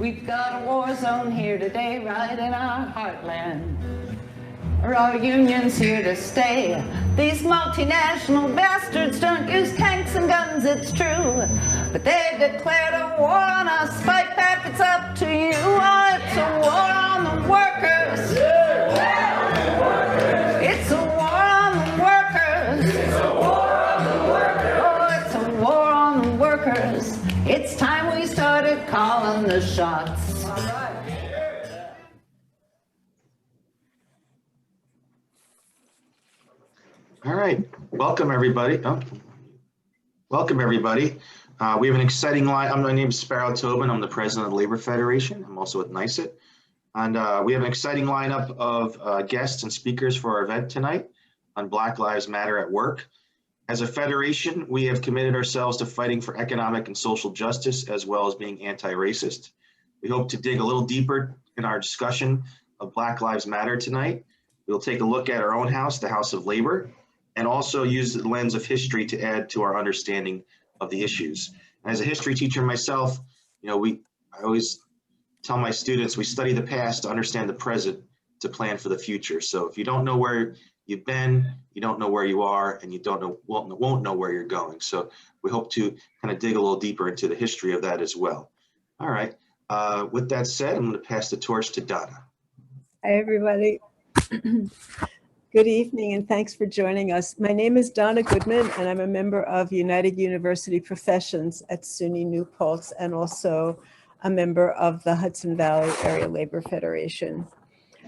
We've got a war zone here today, right in our heartland. Are our unions here to stay? These multinational bastards don't use tanks and guns, it's true. But they've declared a war on us. Fight back, it's up to you. Oh, it's a war on the workers. It's a war on the workers. It's a war on the workers. Oh, it's a war on the workers. It's time we started calling the shots. All right. All right, welcome everybody. Welcome everybody. We have an exciting line. My name is Sparrow Tobin. I'm the president of the Labor Federation. I'm also with NYS AFL-CIO. And we have an exciting lineup of guests and speakers for our event tonight on Black Lives Matter at Work. As a federation, we have committed ourselves to fighting for economic and social justice, as well as being anti-racist. We hope to dig a little deeper in our discussion of Black Lives Matter tonight. We'll take a look at our own house, the House of Labor, and also use the lens of history to add to our understanding of the issues. And as a history teacher myself, I always tell my students, we study the past to understand the present, to plan for the future. So if you don't know where you've been, you don't know where you are, and you won't know where you're going. So we hope to kind of dig a little deeper into the history of that as well. All right, with that said, I'm gonna pass the torch to Donna. Hi, everybody. Good evening, and thanks for joining us. My name is Donna Goodman, and I'm a member of United University Professions at SUNY New Paltz, and also a member of the Hudson Valley Area Labor Federation.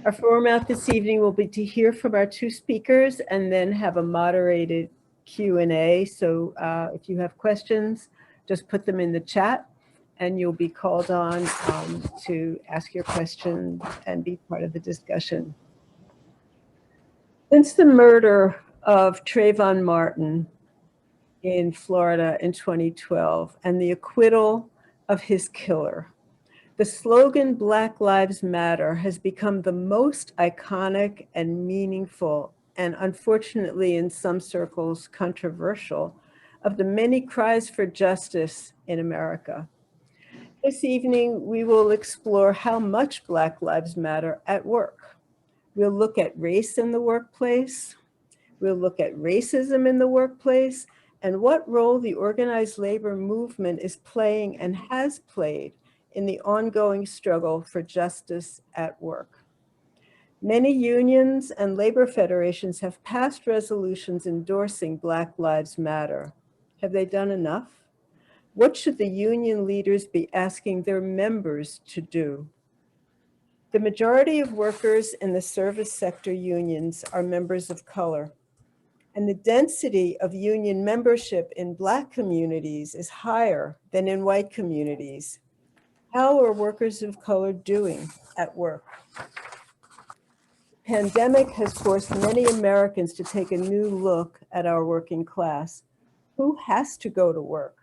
Our format this evening will be to hear from our two speakers and then have a moderated Q&A. So if you have questions, just put them in the chat, and you'll be called on to ask your question and be part of the discussion. Since the murder of Trayvon Martin in Florida in 2012 and the acquittal of his killer, the slogan Black Lives Matter has become the most iconic and meaningful, and unfortunately in some circles controversial, of the many cries for justice in America. This evening, we will explore how much Black Lives Matter at work. We'll look at race in the workplace. We'll look at racism in the workplace and what role the organized labor movement is playing and has played in the ongoing struggle for justice at work. Many unions and labor federations have passed resolutions endorsing Black Lives Matter. Have they done enough? What should the union leaders be asking their members to do? The majority of workers in the service sector unions are members of color, and the density of union membership in Black communities is higher than in white communities. How are workers of color doing at work? The pandemic has forced many Americans to take a new look at our working class. Who has to go to work?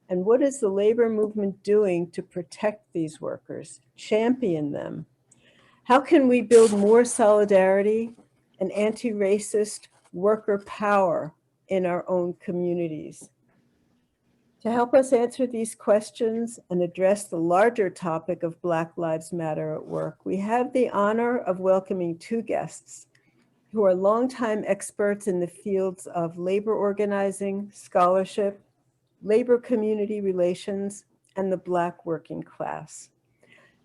And what is the labor movement doing to protect these workers, champion them? How can we build more solidarity and anti-racist worker power in our own communities? To help us answer these questions and address the larger topic of Black Lives Matter at work, we have the honor of welcoming two guests who are longtime experts in the fields of labor organizing, scholarship, labor community relations, and the Black working class.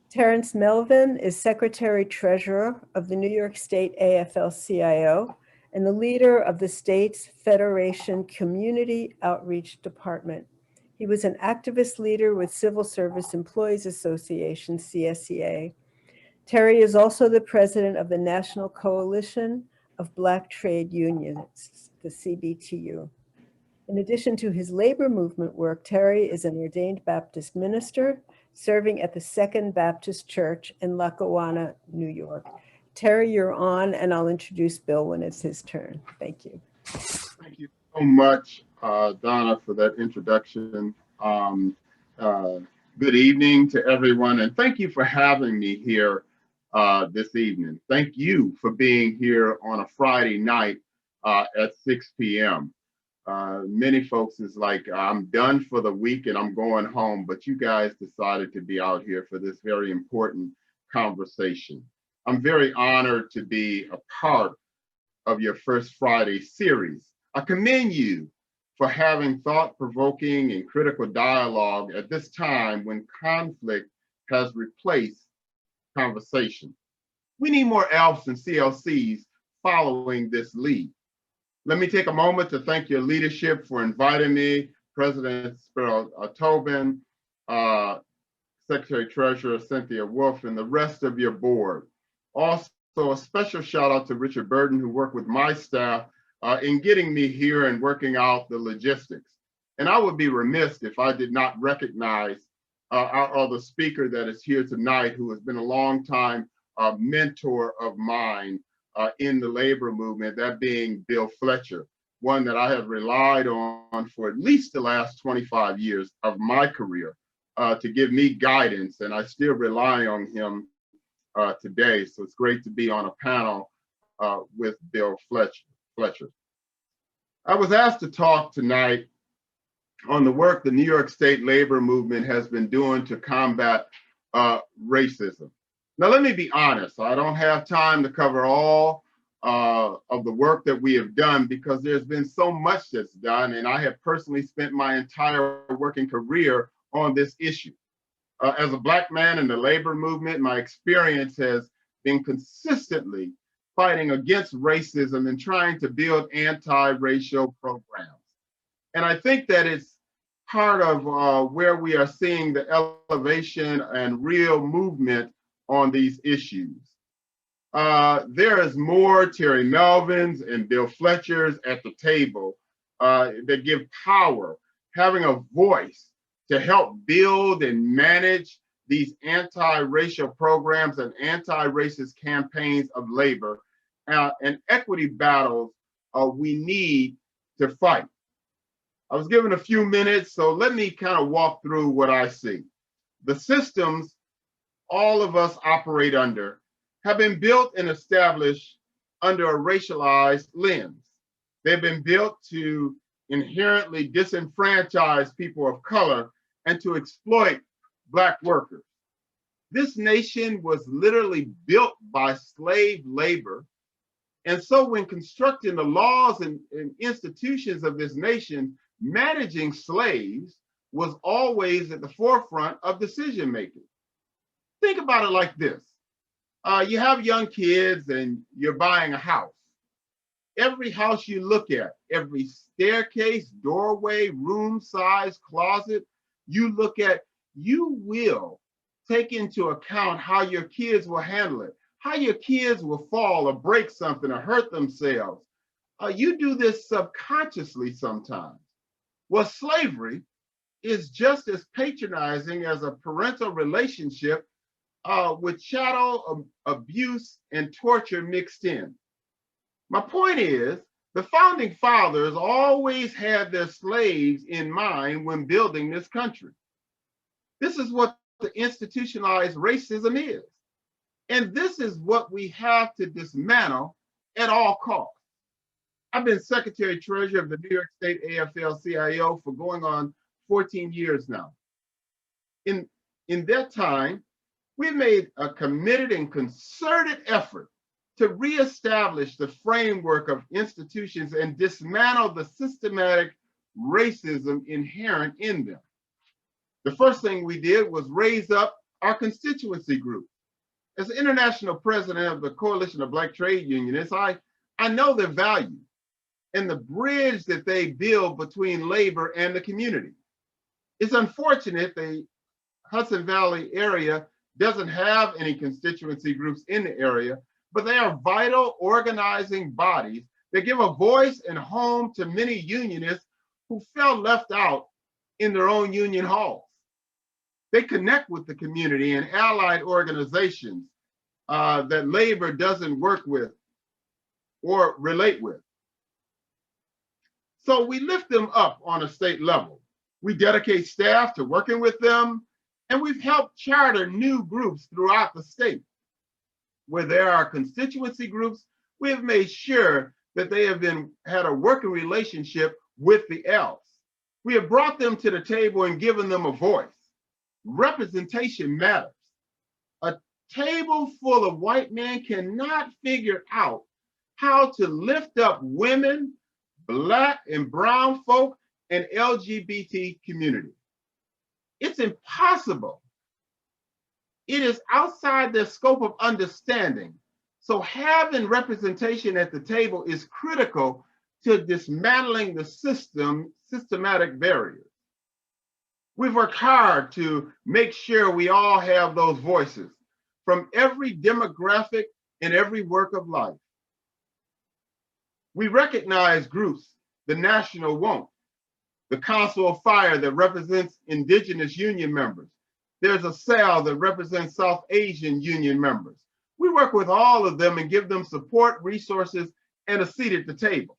Terrence Melvin is Secretary-Treasurer of the New York State AFL-CIO and the leader of the state's Federation Community Outreach Department. He was an activist leader with Civil Service Employees Association, CSEA. Terry is also the president of the National Coalition of Black Trade Unions, the CBTU. In addition to his labor movement work, Terry is an ordained Baptist minister serving at the Second Baptist Church in Lackawanna, New York. Terry, you're on, and I'll introduce Bill when it's his turn. Thank you. Thank you so much, Donna, for that introduction. Good evening to everyone, and thank you for having me here this evening. Thank you for being here on a Friday night at 6 p.m. Many folks is like, I'm done for the week and I'm going home, but you guys decided to be out here for this very important conversation. I'm very honored to be a part of your First Friday series. I commend you for having thought-provoking and critical dialogue at this time when conflict has replaced conversation. We need more ALFs and CLCs following this lead. Let me take a moment to thank your leadership for inviting me, President Sparrow Tobin, Secretary Treasurer Cynthia Wolf, and the rest of your board. Also, a special shout out to Richard Burton, who worked with my staff in getting me here and working out the logistics. And I would be remiss if I did not recognize our other speaker that is here tonight, who has been a long time mentor of mine in the labor movement, that being Bill Fletcher, one that I have relied on for at least the last 25 years of my career to give me guidance, and I still rely on him today. So it's great to be on a panel with Bill Fletcher. I was asked to talk tonight on the work the New York State labor movement has been doing to combat racism. Now, let me be honest, I don't have time to cover all of the work that we have done because there's been so much that's done, and I have personally spent my entire working career on this issue. As a Black man in the labor movement, my experience has been consistently fighting against racism and trying to build anti-racial programs. And I think that it's part of where we are seeing the elevation and real movement on these issues. There is more Terry Melvins and Bill Fletchers at the table that give power, having a voice to help build and manage these anti-racial programs and anti-racist campaigns of labor and equity battles we need to fight. I was given a few minutes, so let me kind of walk through what I see. The systems all of us operate under have been built and established under a racialized lens. They've been built to inherently disenfranchise people of color and to exploit Black workers. This nation was literally built by slave labor. And so when constructing the laws and institutions of this nation, managing slaves was always at the forefront of decision making. Think about it like this. You have young kids and you're buying a house. Every house you look at, every staircase, doorway, room size, closet, you look at, you will take into account how your kids will handle it, how your kids will fall or break something or hurt themselves. You do this subconsciously sometimes. Well, slavery is just as patronizing as a parental relationship with chattel abuse and torture mixed in. My point is, the founding fathers always had their slaves in mind when building this country. This is what the institutionalized racism is. And this is what we have to dismantle at all costs. I've been Secretary Treasurer of the New York State AFL-CIO for going on 14 years now. In that time, we've made a committed and concerted effort to reestablish the framework of institutions and dismantle the systematic racism inherent in them. The first thing we did was raise up our constituency group. As international president of the Coalition of Black Trade Unionists, I know their value and the bridge that they build between labor and the community. It's unfortunate the Hudson Valley area doesn't have any constituency groups in the area, but they are vital organizing bodies that give a voice and home to many unionists who felt left out in their own union halls. They connect with the community and allied organizations that labor doesn't work with or relate with. So we lift them up on a state level. We dedicate staff to working with them, and we've helped charter new groups throughout the state. Where there are constituency groups, we have made sure that they have had a working relationship with the elves. We have brought them to the table and given them a voice. Representation matters. A table full of white men cannot figure out how to lift up women, Black and brown folk, and LGBT community. It's impossible. It is outside their scope of understanding. So having representation at the table is critical to dismantling the systematic barriers. We've worked hard to make sure we all have those voices from every demographic and every work of life. We recognize groups the National won't. The Council of Fire that represents Indigenous union members. There's a cell that represents South Asian union members. We work with all of them and give them support, resources, and a seat at the table.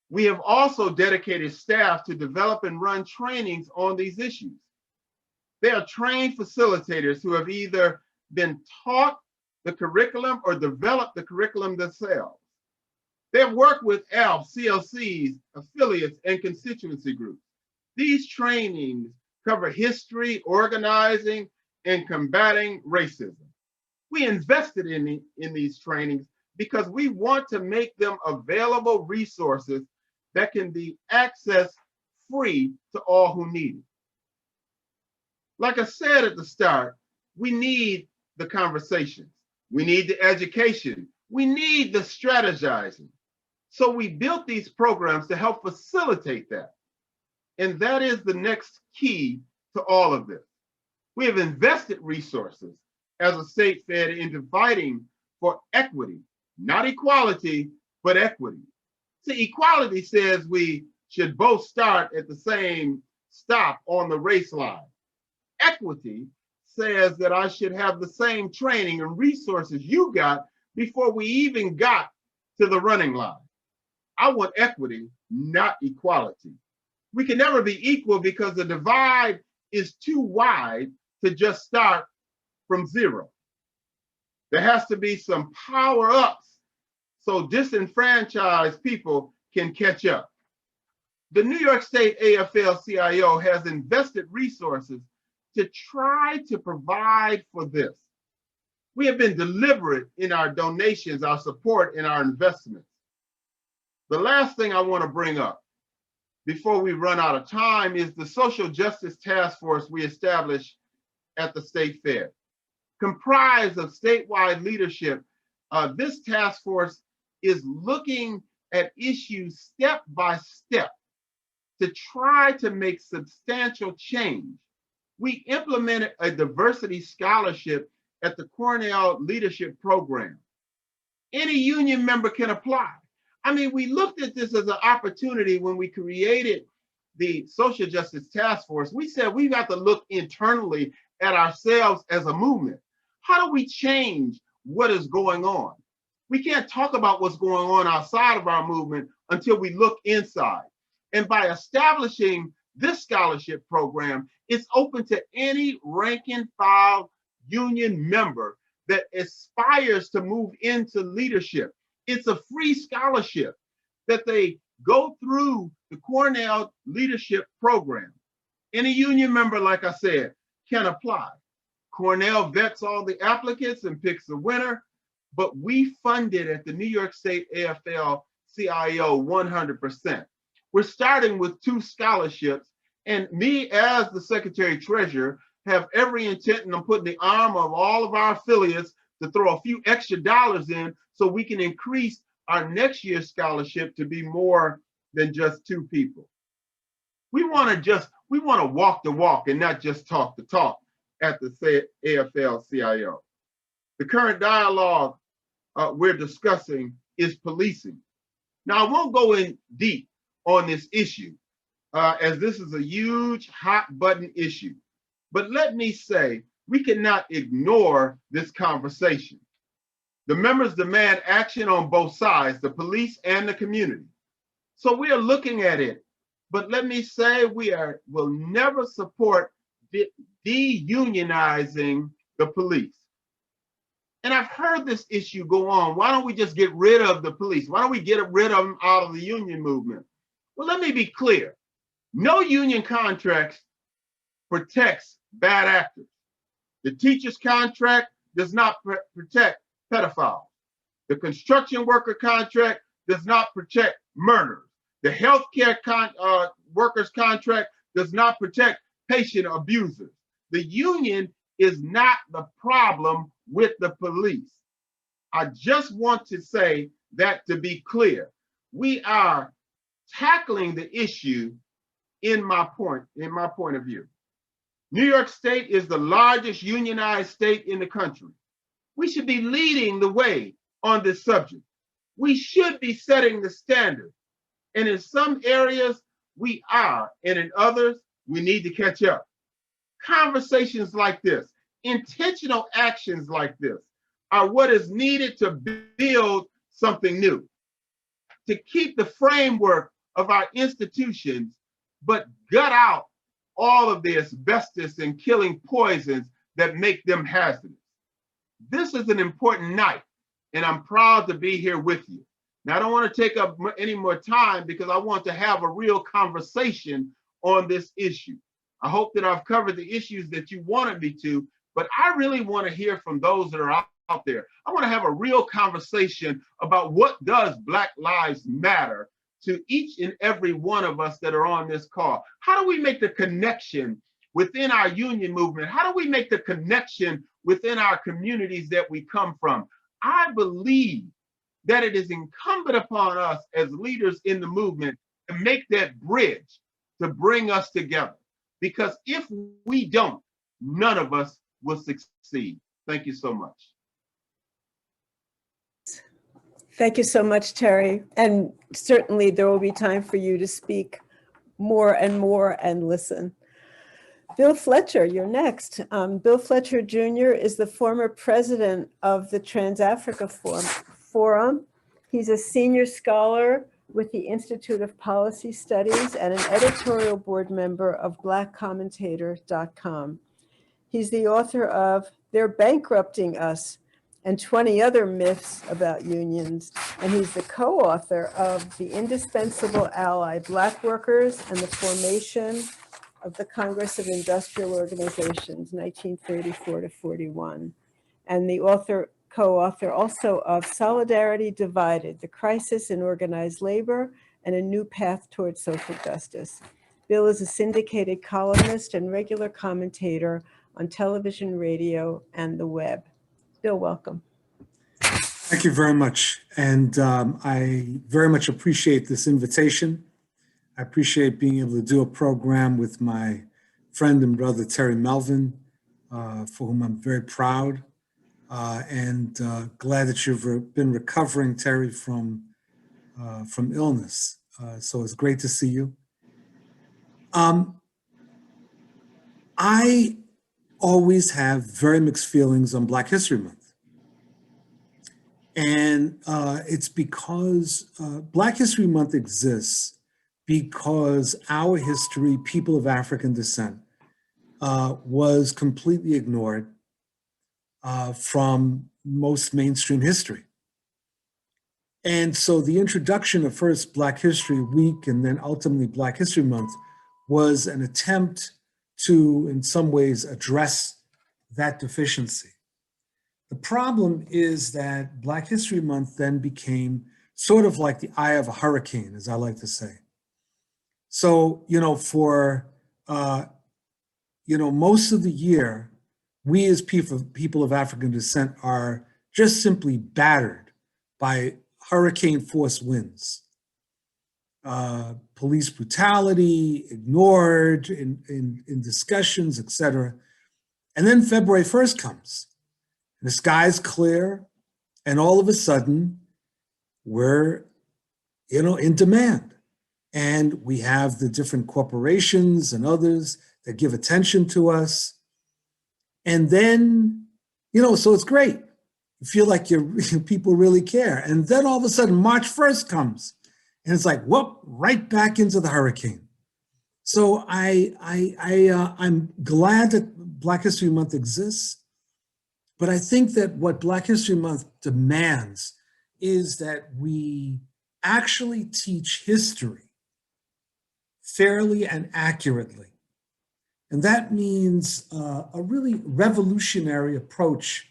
We have also dedicated staff to develop and run trainings on these issues. They are trained facilitators who have either been taught the curriculum or developed the curriculum themselves. They have worked with AFL, CLCs, affiliates, and constituency groups. These trainings cover history, organizing, and combating racism. We invested in these trainings because we want to make them available resources that can be accessed free to all who need it. Like I said at the start, we need the conversations. We need the education. We need the strategizing. So we built these programs to help facilitate that. And that is the next key to all of this. We have invested resources as a state fed into fighting for equity, not equality, but equity. See, equality says we should both start at the same stop on the race line. Equity says that I should have the same training and resources you got before we even got to the running line. I want equity, not equality. We can never be equal because the divide is too wide to just start from zero. There has to be some power ups so disenfranchised people can catch up. The New York State AFL-CIO has invested resources to try to provide for this. We have been deliberate in our donations, our support, and our investments. The last thing I want to bring up before we run out of time is the Social Justice Task Force we established at the State Fair. Comprised of statewide leadership, this task force is looking at issues step by step to try to make substantial change. We implemented a diversity scholarship at the Cornell Leadership Program. Any union member can apply. I mean, we looked at this as an opportunity when we created the Social Justice Task Force. We said we got to look internally at ourselves as a movement. How do we change what is going on? We can't talk about what's going on outside of our movement until we look inside. And by establishing this scholarship program, it's open to any rank and file union member that aspires to move into leadership. It's a free scholarship that they go through the Cornell Leadership Program. Any union member, like I said, can apply. Cornell vets all the applicants and picks the winner, but we fund it at the New York State AFL-CIO 100%. We're starting with 2 scholarships, and me as the Secretary Treasurer have every intent, and I'm putting the arm of all of our affiliates to throw a few extra dollars in so we can increase our next year's scholarship to be more than just 2 people. We want to walk the walk and not just talk the talk at the AFL-CIO. The current dialogue we're discussing is policing. Now, I won't go in deep on this issue as this is a huge hot button issue, but let me say, we cannot ignore this conversation. The members demand action on both sides, the police and the community. So we are looking at it, but let me say will never support de-unionizing the police. And I've heard this issue go on. Why don't we just get rid of the police? Why don't we get rid of them out of the union movement? Well, let me be clear. No union contracts protects bad actors. The teacher's contract does not protect pedophiles. The construction worker contract does not protect murderers. The healthcare workers contract does not protect patient abusers. The union is not the problem with the police. I just want to say that to be clear. We are tackling the issue in my point of view. New York State is the largest unionized state in the country. We should be leading the way on this subject. We should be setting the standard. And in some areas, we are, and in others, we need to catch up. Conversations like this, intentional actions like this, are what is needed to build something new, to keep the framework of our institutions, but gut out all of the asbestos and killing poisons that make them hazardous. This is an important night, and I'm proud to be here with you. Now, I don't want to take up any more time because I want to have a real conversation on this issue. I hope that I've covered the issues that you wanted me to, but I really want to hear from those that are out there. I want to have a real conversation about what does Black Lives Matter to each and every one of us that are on this call. How do we make the connection within our union movement? How do we make the connection within our communities that we come from? I believe that it is incumbent upon us as leaders in the movement to make that bridge, to bring us together. Because if we don't, none of us will succeed. Thank you so much. Thank you so much, Terry. And certainly there will be time for you to speak more and listen. Bill Fletcher, you're next. Bill Fletcher Jr. is the former president of the Trans-Africa Forum. He's a senior scholar with the Institute of Policy Studies and an editorial board member of blackcommentator.com. He's the author of They're Bankrupting Us and 20 Other Myths About Unions. And he's the co-author of The Indispensable Ally, Black Workers and the Formation of the Congress of Industrial Organizations, 1934 to 41. And the co-author also of Solidarity Divided, The Crisis in Organized Labor and a New Path Towards Social Justice. Bill is a syndicated columnist and regular commentator on television, radio, and the web. Bill, welcome. Thank you very much. And I very much appreciate this invitation. I appreciate being able to do a program with my friend and brother, Terry Melvin, for whom I'm very proud. And glad that you've been recovering, Terry, from illness. So it's great to see you. I always have very mixed feelings on Black History Month. And it's because Black History Month exists because our history, people of African descent, was completely ignored from most mainstream history. And so the introduction of first Black History Week and then ultimately Black History Month was an attempt to, in some ways, address that deficiency. The problem is that Black History Month then became sort of like the eye of a hurricane, as I like to say. So, for, most of the year, we as people of African descent are just simply battered by hurricane force winds. Police brutality, ignored in discussions, et cetera. And then February 1st comes. And the sky's clear, and all of a sudden, we're in demand. And we have the different corporations and others that give attention to us. And then, so it's great. You feel like people really care. And then all of a sudden, March 1st comes. And it's like, whoop, right back into the hurricane. So I'm glad that Black History Month exists. But I think that what Black History Month demands is that we actually teach history fairly and accurately. And that means a really revolutionary approach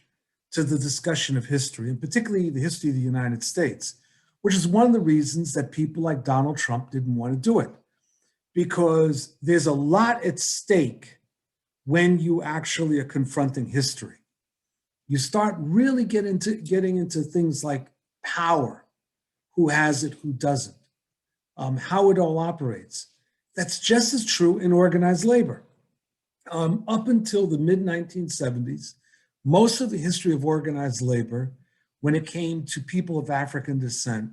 to the discussion of history, and particularly the history of the United States, which is one of the reasons that people like Donald Trump didn't want to do it, because there's a lot at stake when you actually are confronting history. You start really getting into things like power, who has it, who doesn't, how it all operates. That's just as true in organized labor. Up until the mid-1970s, most of the history of organized labor, when it came to people of African descent,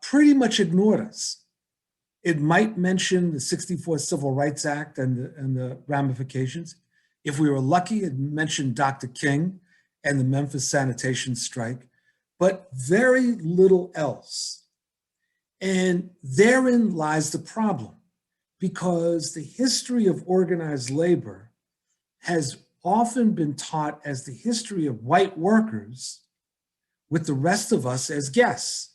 pretty much ignored us. It might mention the '64 Civil Rights Act and the ramifications. If we were lucky, it mentioned Dr. King and the Memphis sanitation strike, but very little else. And therein lies the problem, because the history of organized labor has often been taught as the history of white workers, with the rest of us as guests.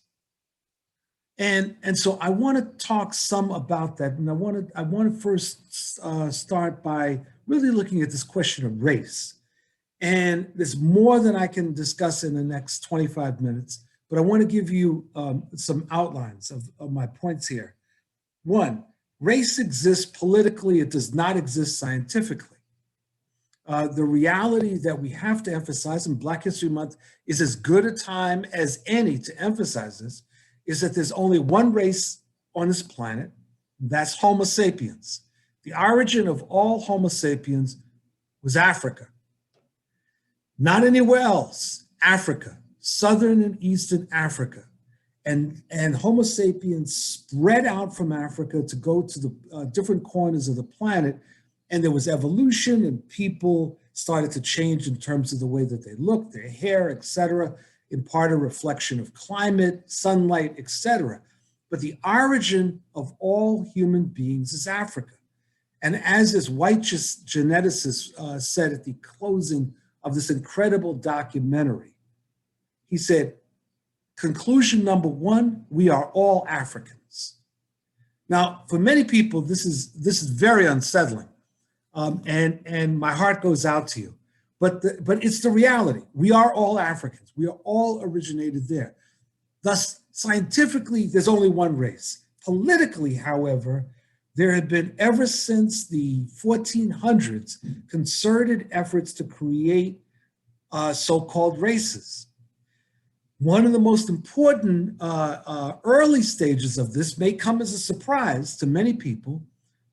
And so I want to talk some about that. And I want to first start by really looking at this question of race. And there's more than I can discuss in the next 25 minutes, but I want to give you some outlines of my points here. One, race exists politically, it does not exist scientifically. The reality that we have to emphasize, and Black History Month is as good a time as any to emphasize this, is that there's only one race on this planet, and that's Homo sapiens. The origin of all Homo sapiens was Africa. Not anywhere else, Africa, Southern and Eastern Africa. And Homo sapiens spread out from Africa to go to the different corners of the planet. And there was evolution, and people started to change in terms of the way that they looked, their hair, et cetera, in part a reflection of climate, sunlight, et cetera. But the origin of all human beings is Africa. And as this white geneticist said at the closing of this incredible documentary, he said, conclusion number one, we are all Africans. Now, for many people, this is very unsettling. And my heart goes out to you. But it's the reality. We are all Africans. We are all originated there. Thus, scientifically, there's only one race. Politically, however, there have been, ever since the 1400s, concerted efforts to create so-called races. One of the most important early stages of this may come as a surprise to many people,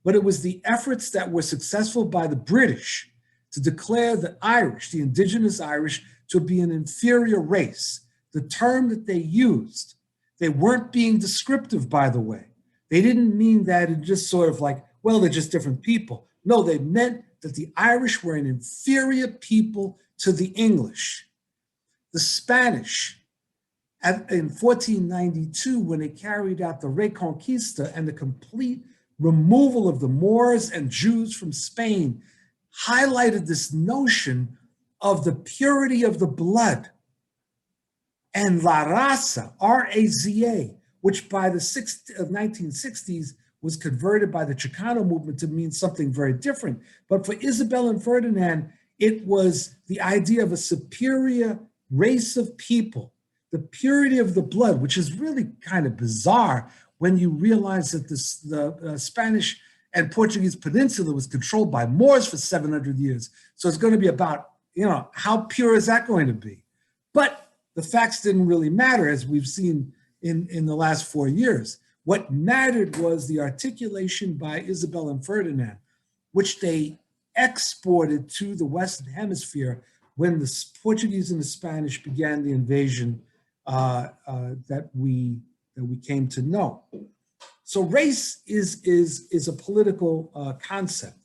but it was the efforts that were successful by the British to declare the Irish, the indigenous Irish, to be an inferior race. The term that they used, they weren't being descriptive, by the way. They didn't mean that in just sort of like, well, they're just different people. No, they meant that the Irish were an inferior people to the English. The Spanish, in 1492, when they carried out the Reconquista and the complete removal of the Moors and Jews from Spain, highlighted this notion of the purity of the blood. And La Raza, R-A-Z-A, which by the 1960s was converted by the Chicano movement to mean something very different. But for Isabel and Ferdinand, it was the idea of a superior race of people, the purity of the blood, which is really kind of bizarre when you realize that the Spanish and Portuguese peninsula was controlled by Moors for 700 years. So it's going to be about, how pure is that going to be? But the facts didn't really matter, as we've seen in the last 4 years. What mattered was the articulation by Isabel and Ferdinand, which they exported to the Western Hemisphere when the Portuguese and the Spanish began the invasion that we came to know. So race is a political concept,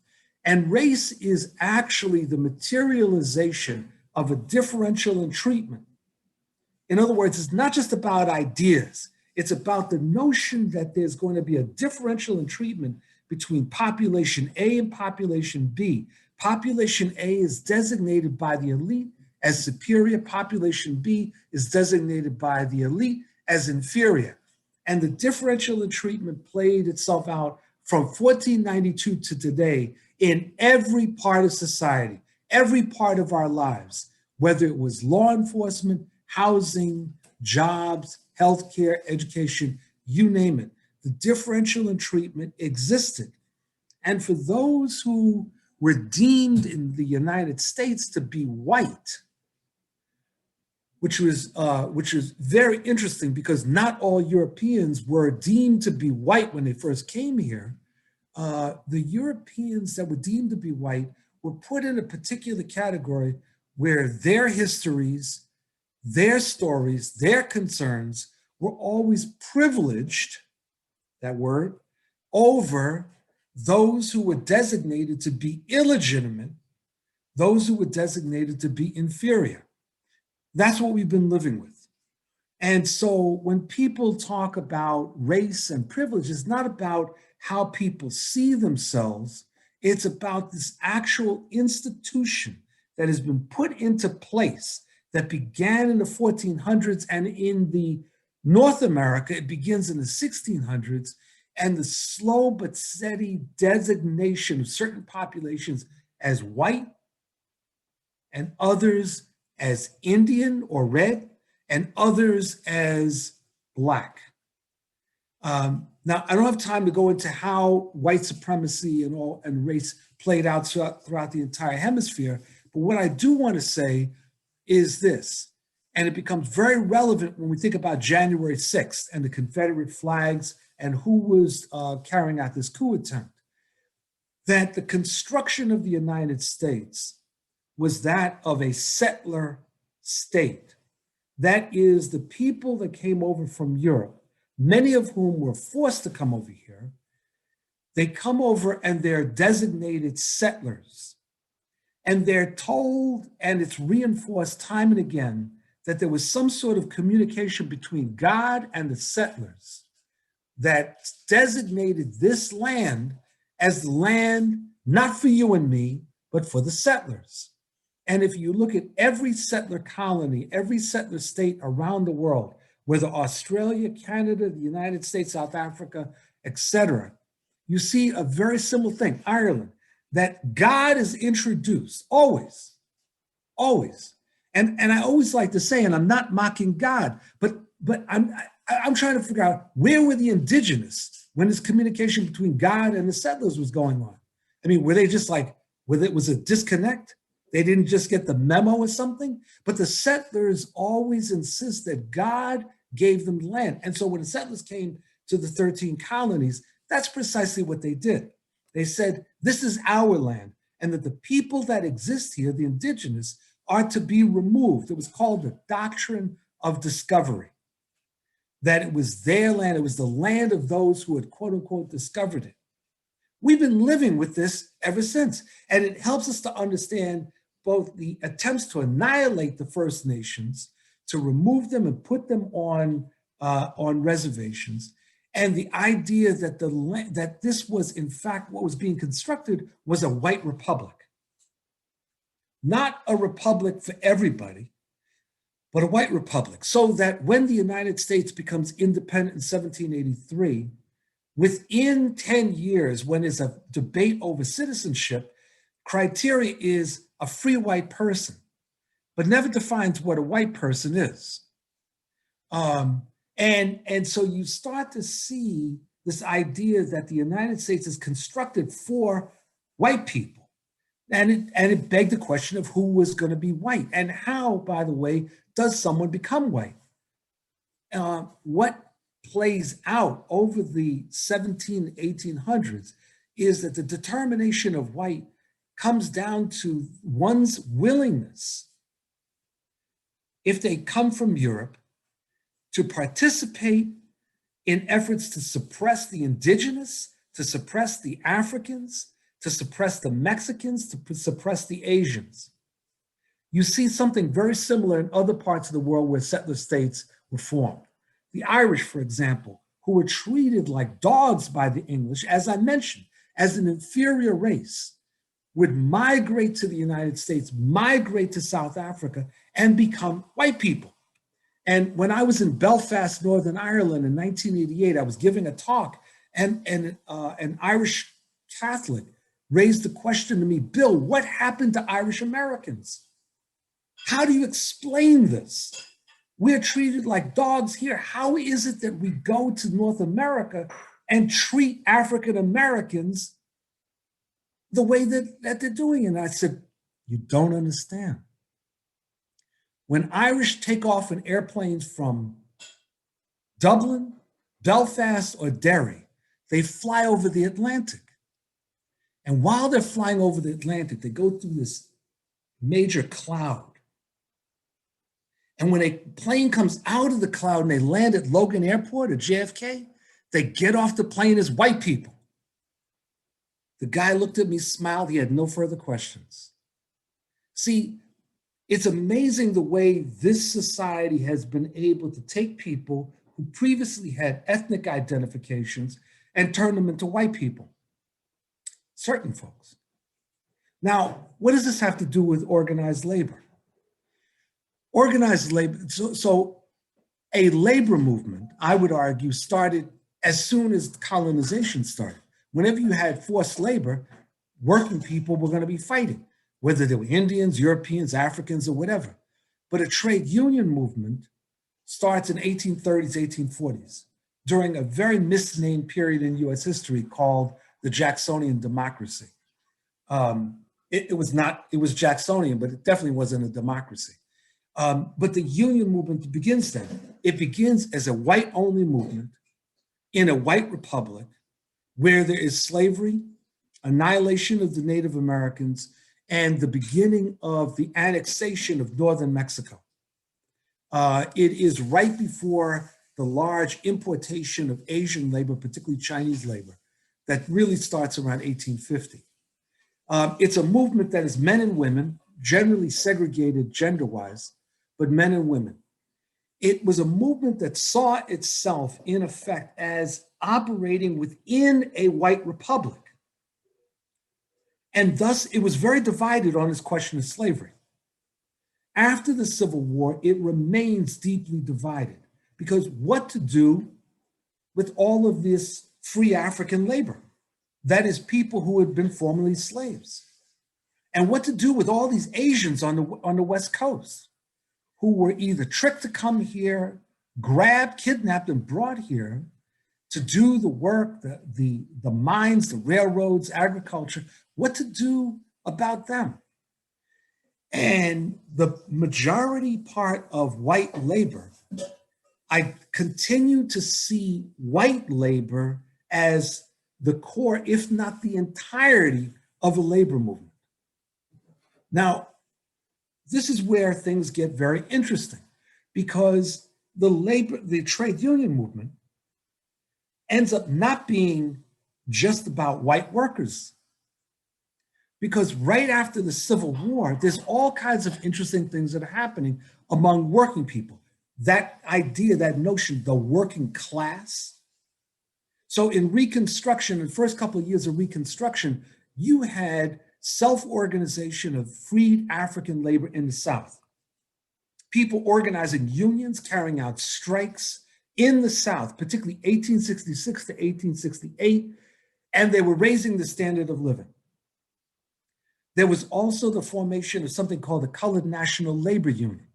and race is actually the materialization of a differential in treatment. In other words, it's not just about ideas. It's about the notion that there's going to be a differential in treatment between population A and population B. Population A is designated by the elite as superior. Population B is designated by the elite as inferior. And the differential in treatment played itself out from 1492 to today in every part of society, every part of our lives, whether it was law enforcement, housing, jobs, healthcare, education, you name it. The differential in treatment existed. And for those who were deemed in the United States to be white, which was very interesting because not all Europeans were deemed to be white when they first came here. The Europeans that were deemed to be white were put in a particular category where their histories, their stories, their concerns were always privileged, that word, over those who were designated to be illegitimate, those who were designated to be inferior. That's what we've been living with. And so when people talk about race and privilege, it's not about how people see themselves. It's about this actual institution that has been put into place that began in the 1400s, and in the North America, it begins in the 1600s, and the slow but steady designation of certain populations as white and others as Indian or red, and others as Black. Now, I don't have time to go into how white supremacy and race played out throughout the entire hemisphere, but what I do want to say is this, and it becomes very relevant when we think about January 6th and the Confederate flags and who was carrying out this coup attempt, that the construction of the United States was that of a settler state. That is, the people that came over from Europe, many of whom were forced to come over here, they come over and they're designated settlers. And they're told, and it's reinforced time and again, that there was some sort of communication between God and the settlers that designated this land as the land not for you and me, but for the settlers. And if you look at every settler colony, every settler state around the world, whether Australia, Canada, the United States, South Africa, etc., you see a very similar thing, Ireland, that God is introduced, always. And I always like to say, and I'm not mocking God, but I'm trying to figure out, where were the indigenous when this communication between God and the settlers was going on? I mean, were they just like, was a disconnect? They didn't just get the memo or something? But the settlers always insist that God gave them land. And so when the settlers came to the 13 colonies, that's precisely what they did. They said, this is our land, and that the people that exist here, the indigenous, are to be removed. It was called the doctrine of discovery, that it was their land, it was the land of those who had, quote unquote, discovered it. We've been living with this ever since, and it helps us to understand both the attempts to annihilate the First Nations, to remove them and put them on reservations, and the idea that that this was, in fact, what was being constructed was a white republic. Not a republic for everybody, but a white republic. So that when the United States becomes independent in 1783, within 10 years, when there's a debate over citizenship, criteria is a free white person, but never defines what a white person is. And so you start to see this idea that the United States is constructed for white people. And it begged the question of who was going to be white, and how, by the way, does someone become white? What plays out over the 1800s is that the determination of white comes down to one's willingness, if they come from Europe, to participate in efforts to suppress the indigenous, to suppress the Africans, to suppress the Mexicans, to suppress the Asians. You see something very similar in other parts of the world where settler states were formed. The Irish, for example, who were treated like dogs by the English, as I mentioned, as an inferior race, would migrate to the United States, migrate to South Africa, and become white people. And when I was in Belfast, Northern Ireland in 1988, I was giving a talk And an Irish Catholic raised the question to me, Bill, what happened to Irish Americans? How do you explain this? We're treated like dogs here. How is it that we go to North America and treat African Americans the way that they're doing? And I said, you don't understand. When Irish take off in airplanes from Dublin, Belfast, or Derry, they fly over the Atlantic. And while they're flying over the Atlantic, they go through this major cloud. And when a plane comes out of the cloud and they land at Logan Airport or JFK, they get off the plane as white people. The guy looked at me, smiled, he had no further questions. See, it's amazing the way this society has been able to take people who previously had ethnic identifications and turn them into white people. Certain folks. Now, what does this have to do with organized labor? Organized labor, so a labor movement, I would argue, started as soon as colonization started. Whenever you had forced labor, working people were going to be fighting, whether they were Indians, Europeans, Africans, or whatever. But a trade union movement starts in 1830s, 1840s, during a very misnamed period in US history called the Jacksonian democracy. It was Jacksonian, but it definitely wasn't a democracy. But the union movement begins then. It begins as a white-only movement in a white republic where there is slavery, annihilation of the Native Americans, and the beginning of the annexation of northern Mexico. It is right before the large importation of Asian labor, particularly Chinese labor, that really starts around 1850. It's a movement that is men and women, generally segregated gender-wise, but men and women. It was a movement that saw itself in effect as operating within a white republic. And thus it was very divided on this question of slavery. After the Civil War, it remains deeply divided because what to do with all of this free African labor? That is people who had been formerly slaves. And what to do with all these Asians on the West Coast who were either tricked to come here, grabbed, kidnapped, and brought here to do the work, the mines, the railroads, agriculture, what to do about them. And the majority part of white labor, I continue to see white labor as the core, if not the entirety of a labor movement. Now, this is where things get very interesting because the trade union movement ends up not being just about white workers. Because right after the Civil War, there's all kinds of interesting things that are happening among working people. That idea, that notion, the working class. So in Reconstruction, in the first couple of years of Reconstruction, you had self-organization of freed African labor in the South. People organizing unions, carrying out strikes in the South, particularly 1866 to 1868, and they were raising the standard of living. There was also the formation of something called the Colored National Labor Union,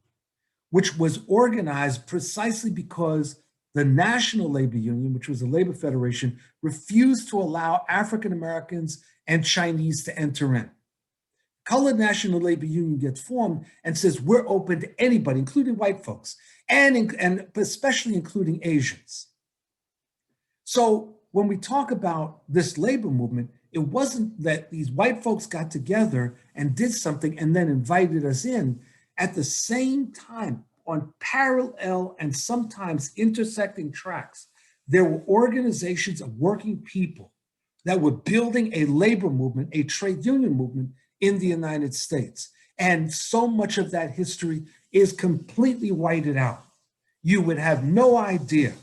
which was organized precisely because the National Labor Union, which was a labor federation, refused to allow African Americans and Chinese to enter in. Colored National Labor Union gets formed and says, we're open to anybody, including white folks, and especially including Asians. So when we talk about this labor movement, it wasn't that these white folks got together and did something and then invited us in. At the same time, on parallel and sometimes intersecting tracks, there were organizations of working people that were building a labor movement, a trade union movement in the United States. And so much of that history is completely whited out. You would have no idea.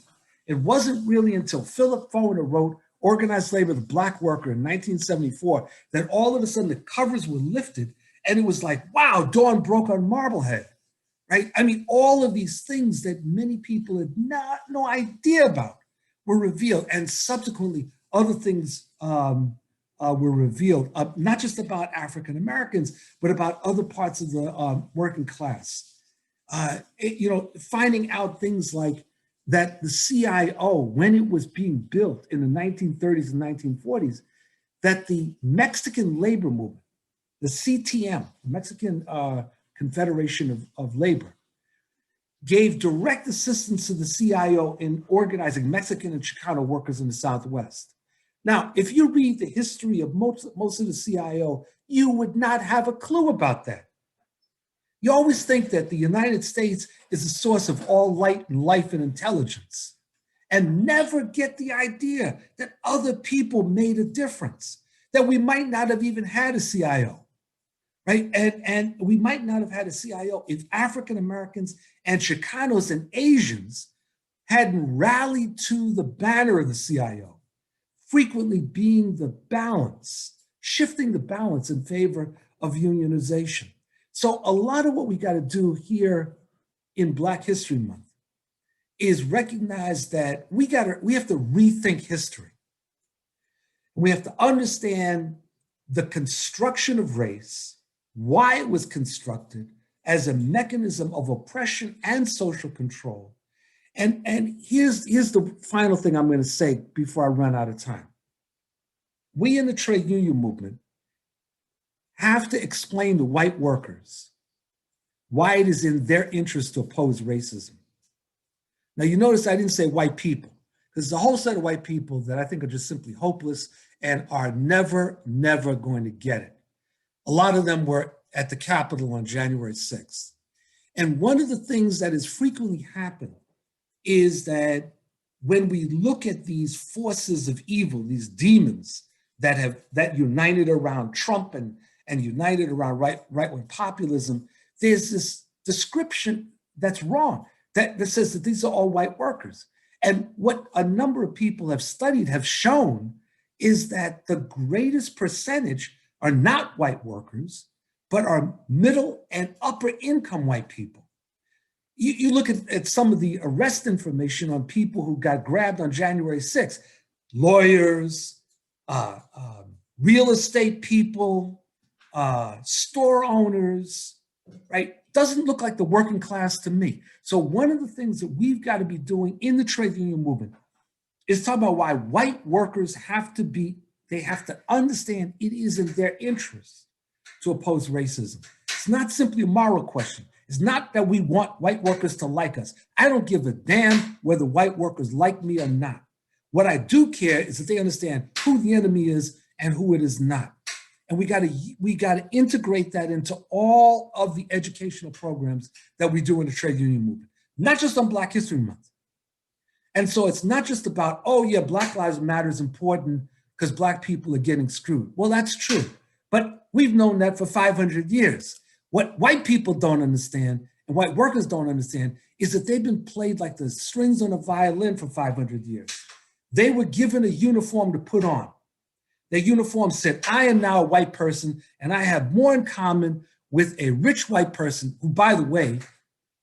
It wasn't really until Philip Foner wrote Organized Labor, the Black Worker in 1974, that all of a sudden the covers were lifted and it was like, wow, dawn broke on Marblehead, right? I mean, all of these things that many people had no idea about were revealed, and subsequently other things were revealed, not just about African Americans, but about other parts of the working class. Finding out things like that the CIO, when it was being built in the 1930s and 1940s, that the Mexican labor movement, the CTM, the Mexican Confederation of Labor, gave direct assistance to the CIO in organizing Mexican and Chicano workers in the Southwest. Now, if you read the history of most of the CIO, you would not have a clue about that. You always think that the United States is the source of all light and life and intelligence, and never get the idea that other people made a difference, that we might not have even had a CIO, right? And we might not have had a CIO if African Americans and Chicanos and Asians hadn't rallied to the banner of the CIO, frequently being the balance, shifting the balance in favor of unionization. So a lot of what we got to do here in Black History Month is recognize that we have to rethink history. We have to understand the construction of race, why it was constructed as a mechanism of oppression and social control. And here's the final thing I'm going to say before I run out of time. We in the trade union movement have to explain to white workers why it is in their interest to oppose racism. Now, you notice I didn't say white people, because there's a whole set of white people that I think are just simply hopeless and are never going to get it. A lot of them were at the Capitol on January 6th. And one of the things that has frequently happened is that when we look at these forces of evil, these demons that united around Trump and united around right-wing populism, there's this description that's wrong, that says that these are all white workers. And what a number of people have studied have shown is that the greatest percentage are not white workers, but are middle and upper income white people. You look at some of the arrest information on people who got grabbed on January 6th, lawyers, real estate people, store owners, right? Doesn't look like the working class to me. So one of the things that we've got to be doing in the trade union movement is talk about why white workers they have to understand it is in their interest to oppose racism. It's not simply a moral question. It's not that we want white workers to like us. I don't give a damn whether white workers like me or not. What I do care is that they understand who the enemy is and who it is not. And we got to integrate that into all of the educational programs that we do in the trade union movement, not just on Black History Month. And so it's not just about, oh yeah, Black Lives Matter is important because Black people are getting screwed. Well, that's true, but we've known that for 500 years. What white people don't understand and white workers don't understand is that they've been played like the strings on a violin for 500 years. They were given a uniform to put on. Their uniform said, I am now a white person and I have more in common with a rich white person who, by the way,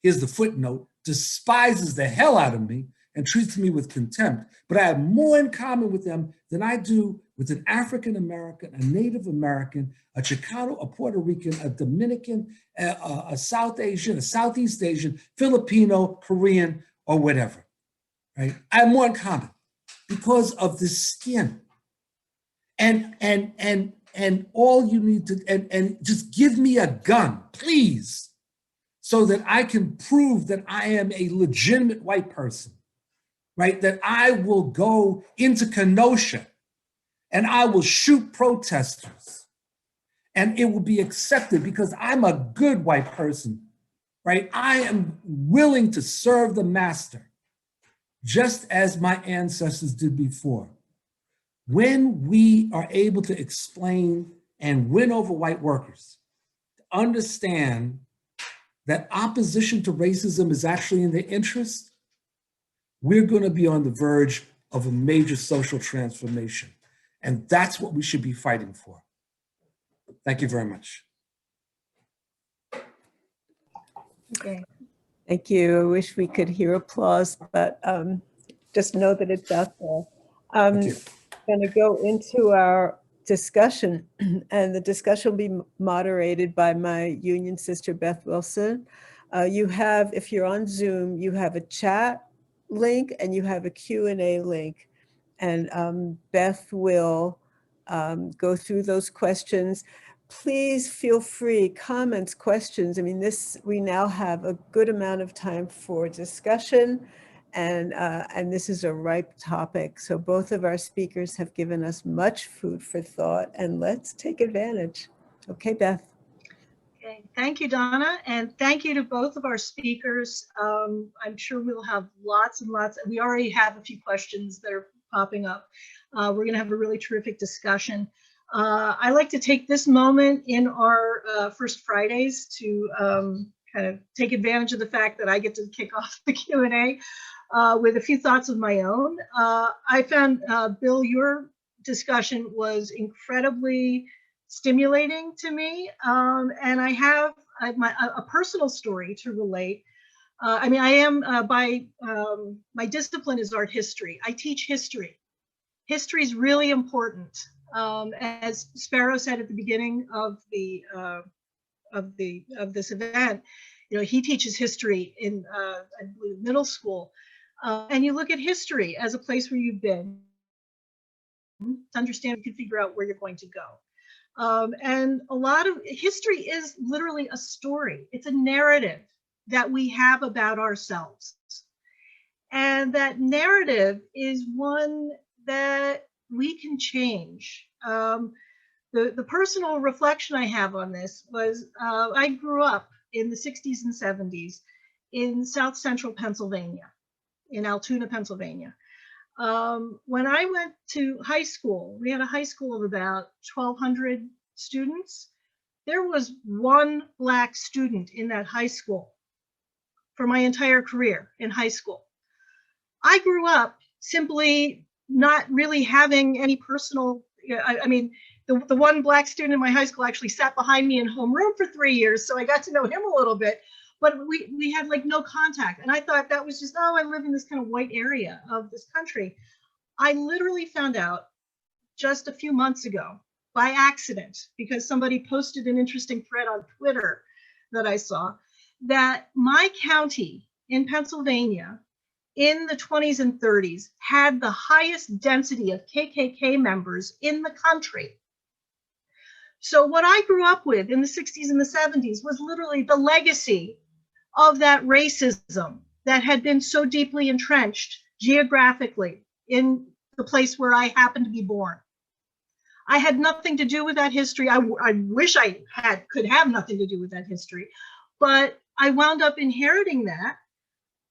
here's the footnote, despises the hell out of me and treats me with contempt. But I have more in common with them than I do with an African American, a Native American, a Chicano, a Puerto Rican, a Dominican, a South Asian, a Southeast Asian, Filipino, Korean, or whatever, right? I have more in common because of the skin. And all you need to, and just give me a gun, please, so that I can prove that I am a legitimate white person, right? That I will go into Kenosha and I will shoot protesters and it will be accepted because I'm a good white person, right? I am willing to serve the master just as my ancestors did before. When we are able to explain and win over white workers, understand that opposition to racism is actually in their interest, we're going to be on the verge of a major social transformation. And that's what we should be fighting for. Thank you very much. Okay. Thank you. I wish we could hear applause, but just know that it's out there. Thank you. Going to go into our discussion, and the discussion will be moderated by my union sister, Beth Wilson. You have, if you're on Zoom, you have a chat link and you have a Q&A link. And Beth will go through those questions. Please feel free, comments, questions. I mean, we now have a good amount of time for discussion, and this is a ripe topic. So both of our speakers have given us much food for thought, and let's take advantage. Okay, Beth. Okay, thank you, Donna, and thank you to both of our speakers. I'm sure we'll have lots and lots. We already have a few questions that are popping up. We're going to have a really terrific discussion. I like to take this moment in our First Fridays to kind of take advantage of the fact that I get to kick off the Q&A with a few thoughts of my own. I found, Bill, your discussion was incredibly stimulating to me, and I have a personal story to relate. I mean, I am my discipline is art history. I teach history. History is really important. As Sparrow said at the beginning of this event, you know, he teaches history in I believe middle school, and you look at history as a place where you've been to understand. You can figure out where you're going to go, and a lot of history is literally a story. It's a narrative that we have about ourselves, and that narrative is one that we can change. The personal reflection I have on this was I grew up in the 60s and 70s in South Central Pennsylvania, in Altoona, Pennsylvania. When I went to high school, we had a high school of about 1,200 students. There was one Black student in that high school for my entire career in high school. I grew up simply not really having any personal, I mean, the one Black student in my high school actually sat behind me in homeroom for 3 years, so I got to know him a little bit, but we had like no contact. And I thought that was just, oh, I live in this kind of white area of this country. I literally found out just a few months ago by accident, because somebody posted an interesting thread on Twitter that I saw, that my county in Pennsylvania in the 20s and 30s had the highest density of KKK members in the country. So what I grew up with in the 60s and the 70s was literally the legacy of that racism that had been so deeply entrenched geographically in the place where I happened to be born. I had nothing to do with that history. I wish I could have nothing to do with that history, but I wound up inheriting that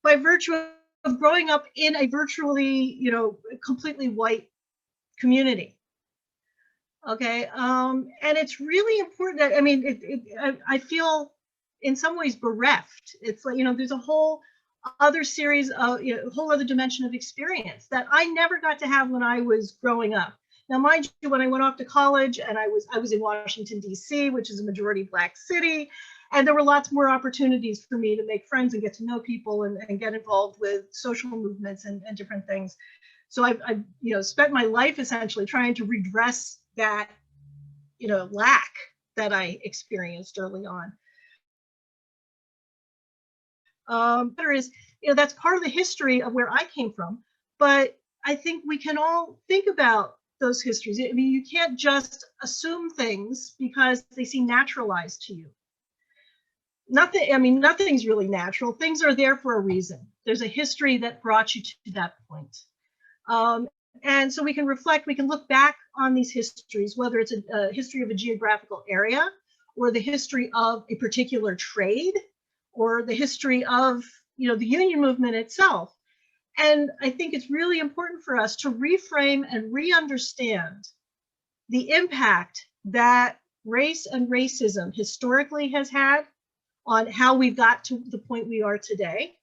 by virtue of growing up in a virtually, you know, completely white community. Okay, and it's really important that, I mean, I feel in some ways bereft. It's like, you know, there's a whole other series of, you know, a whole other dimension of experience that I never got to have when I was growing up. Now, mind you, when I went off to college and I was in Washington, D.C., which is a majority Black city, and there were lots more opportunities for me to make friends and get to know people and get involved with social movements and different things. So I've you know, spent my life essentially trying to redress that, you know, lack that I experienced early on. There is, you know, that's part of the history of where I came from, but I think we can all think about those histories. I mean, you can't just assume things because they seem naturalized to you. Nothing, I mean, nothing's really natural. Things are there for a reason. There's a history that brought you to that point. And so we can reflect, we can look back on these histories, whether it's a history of a geographical area or the history of a particular trade or the history of, you know, the union movement itself. And I think it's really important for us to reframe and re-understand the impact that race and racism historically has had on how we got to the point we are today,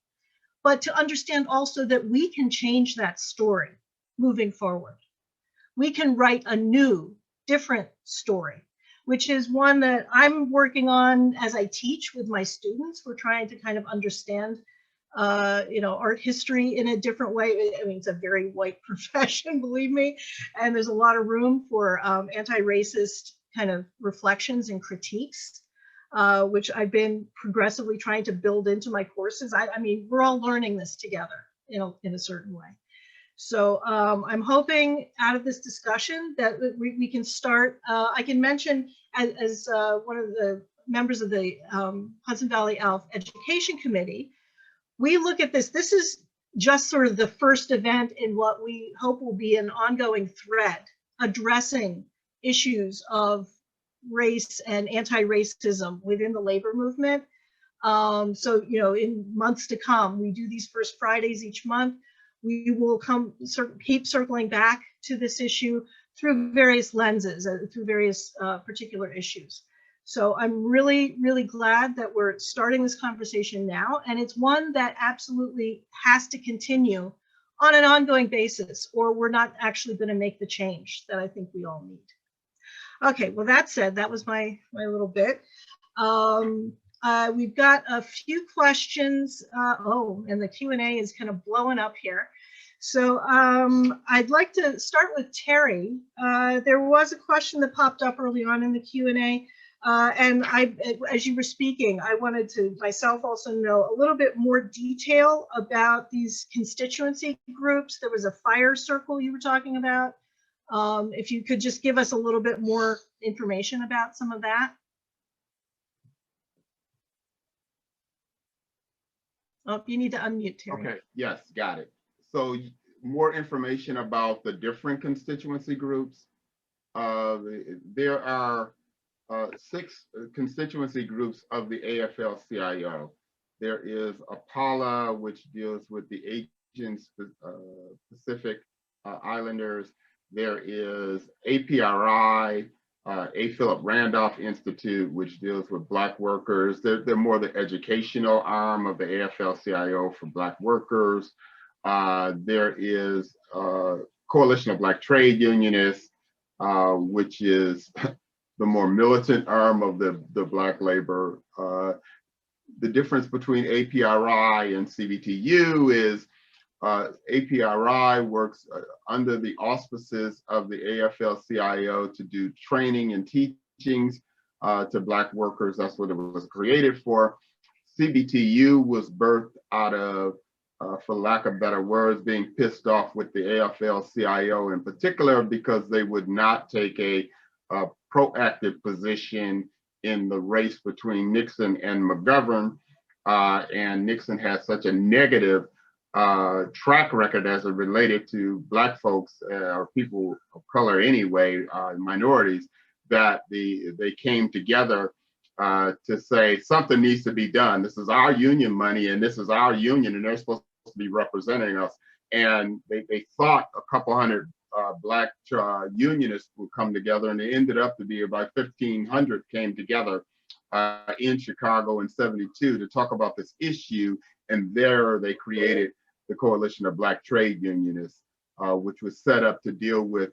but to understand also that we can change that story moving forward. We can write a new, different story, which is one that I'm working on as I teach with my students. We're trying to kind of understand art history in a different way. I mean, it's a very white profession, believe me, and there's a lot of room for anti-racist kind of reflections and critiques, which I've been progressively trying to build into my courses. I mean, we're all learning this together in a certain way. So I'm hoping out of this discussion that we can start. I can mention as one of the members of the Hudson Valley ALF Education Committee, we look at this. This is just sort of the first event in what we hope will be an ongoing thread addressing issues of race and anti-racism within the labor movement. So, in months to come, we do these first Fridays each month. We will keep circling back to this issue through various lenses, through various particular issues. So I'm really, really glad that we're starting this conversation now, and it's one that absolutely has to continue on an ongoing basis, or we're not actually going to make the change that I think we all need. Okay, well, that said, that was my little bit. We've got a few questions. And the Q&A is kind of blowing up here. So I'd like to start with Terry. There was a question that popped up early on in the Q&A. And as you were speaking, I wanted to myself also know a little bit more detail about these constituency groups. There was a fire circle you were talking about. If you could just give us a little bit more information about some of that. Oh, you need to unmute, Terry. Okay, yes, got it. So more information about the different constituency groups. There are 6 constituency groups of the AFL-CIO. There is APALA, which deals with the Asian Pacific Islanders. There is APRI, A. Philip Randolph Institute, which deals with Black workers. They're more the educational arm of the AFL-CIO for Black workers. There is Coalition of Black Trade Unionists, which is the more militant arm of the Black labor. The difference between APRI and CBTU is APRI works under the auspices of the AFL-CIO to do training and teachings to Black workers. That's what it was created for. CBTU was birthed out of, for lack of better words, being pissed off with the AFL-CIO in particular because they would not take a proactive position in the race between Nixon and McGovern. And Nixon has such a negative track record as it related to Black folks or people of color anyway, minorities, that they came together to say something needs to be done. This is our union money and this is our union and they're supposed to be representing us. And they thought a couple hundred Black unionists would come together, and they ended up to be about 1,500 came together in Chicago in '72 to talk about this issue. And there they created the Coalition of Black Trade Unionists, which was set up to deal with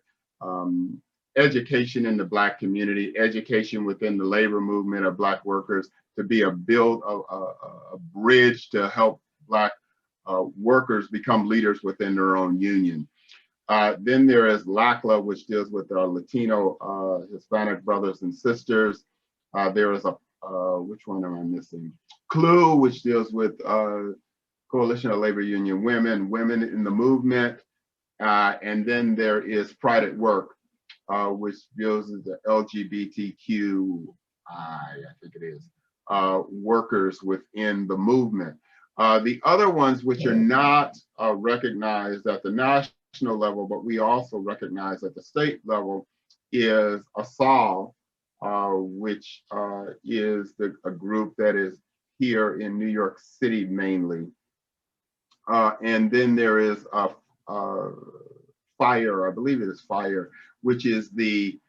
education in the Black community, education within the labor movement of Black workers, to be a bridge to help Black workers become leaders within their own union. Then there is LACLA, which deals with our Latino Hispanic brothers and sisters. There is which one am I missing? CLUE, which deals with Coalition of Labor Union Women, Women in the Movement. And then there is Pride at Work, which deals with the LGBTQI, I think it is, workers within the movement. The other ones which are not recognized at the national level, but we also recognize at the state level, is ASAL, which is a group that is here in New York City mainly. And then there is FIRE, I believe it is FIRE, which is the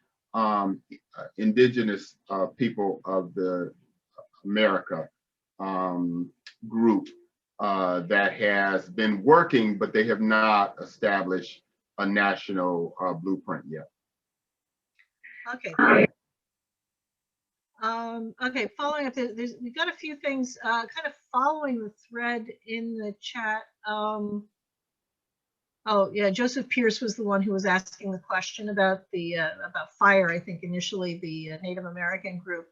indigenous people of the America group that has been working, but they have not established a national blueprint yet. Okay. Okay, following up, we've got a few things kind of following the thread in the chat. Oh yeah, Joseph Pierce was the one who was asking the question about the about fire. I think initially the Native American group,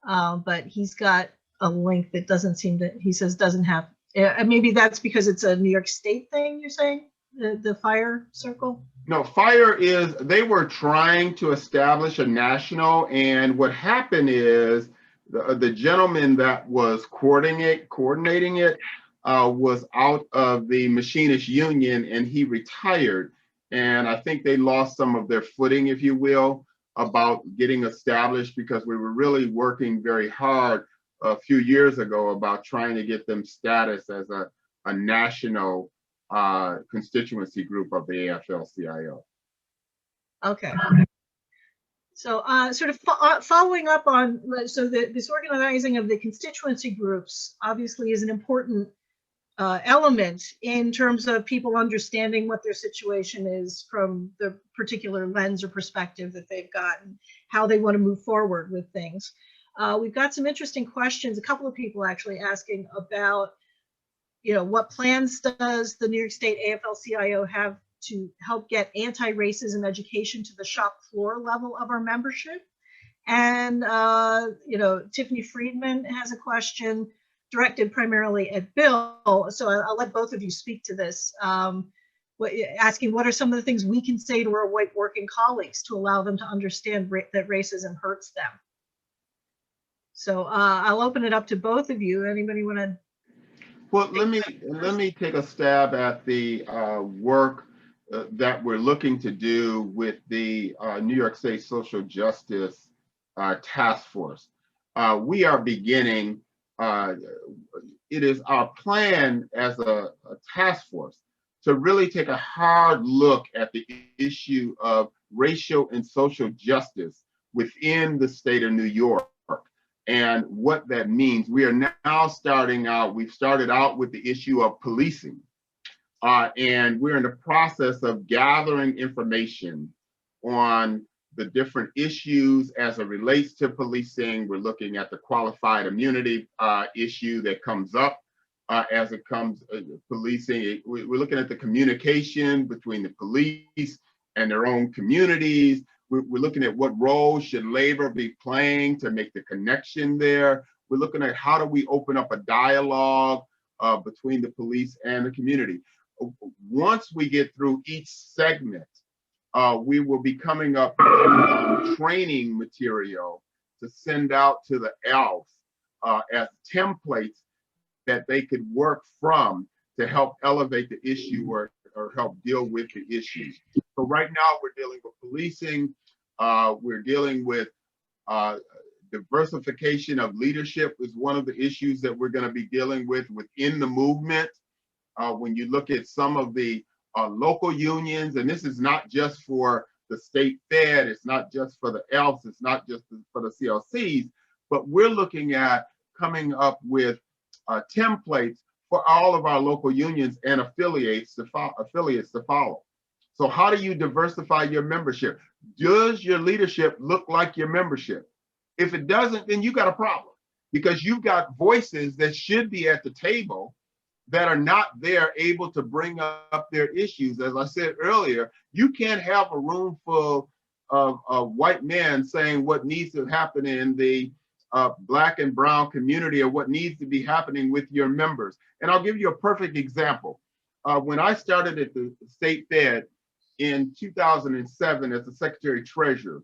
but he's got a link that doesn't seem to. He says doesn't have. Maybe that's because it's a New York State thing. You're saying the fire circle. No, fire is, they were trying to establish a national, and what happened is the gentleman that was coordinating it was out of the machinist union, and he retired. And I think they lost some of their footing, if you will, about getting established, because we were really working very hard a few years ago about trying to get them status as a national constituency group of the AFL-CIO. Okay. So sort of following up on, so this organizing of the constituency groups obviously is an important element in terms of people understanding what their situation is from the particular lens or perspective that they've got and how they want to move forward with things. We've got some interesting questions, a couple of people actually asking about, you know, what plans does the New York State AFL-CIO have to help get anti-racism education to the shop floor level of our membership? And, you know, Tiffany Friedman has a question directed primarily at Bill. So I'll let both of you speak to this. Asking what are some of the things we can say to our white working colleagues to allow them to understand that racism hurts them? So I'll open it up to both of you. Anybody want to? Well, let me take a stab at the work that we're looking to do with the New York State Social Justice Task Force. We are beginning, it is our plan as a task force to really take a hard look at the issue of racial and social justice within the state of New York and what that means. We are now starting out, we've started out with the issue of policing. And we're in the process of gathering information on the different issues as it relates to policing. We're looking at the qualified immunity issue that comes up as it comes policing. We're looking at the communication between the police and their own communities. We're looking at what role should labor be playing to make the connection there. We're looking at how do we open up a dialogue between the police and the community. Once we get through each segment, we will be coming up with training material to send out to the ALFs as templates that they could work from to help elevate the issue or help deal with the issues. So right now we're dealing with policing, we're dealing with diversification of leadership is one of the issues that we're going to be dealing with within the movement. When you look at some of the local unions, and this is not just for the state fed, it's not just for the ALFs, it's not just for the CLCs, but we're looking at coming up with templates for all of our local unions and affiliates to follow. So how do you diversify your membership? Does your leadership look like your membership? If it doesn't, then you got a problem, because you've got voices that should be at the table that are not there able to bring up their issues. As I said earlier, you can't have a room full of white men saying what needs to happen in the Black and brown community or what needs to be happening with your members. And I'll give you a perfect example. When I started at the State Fed in 2007 as the Secretary Treasurer,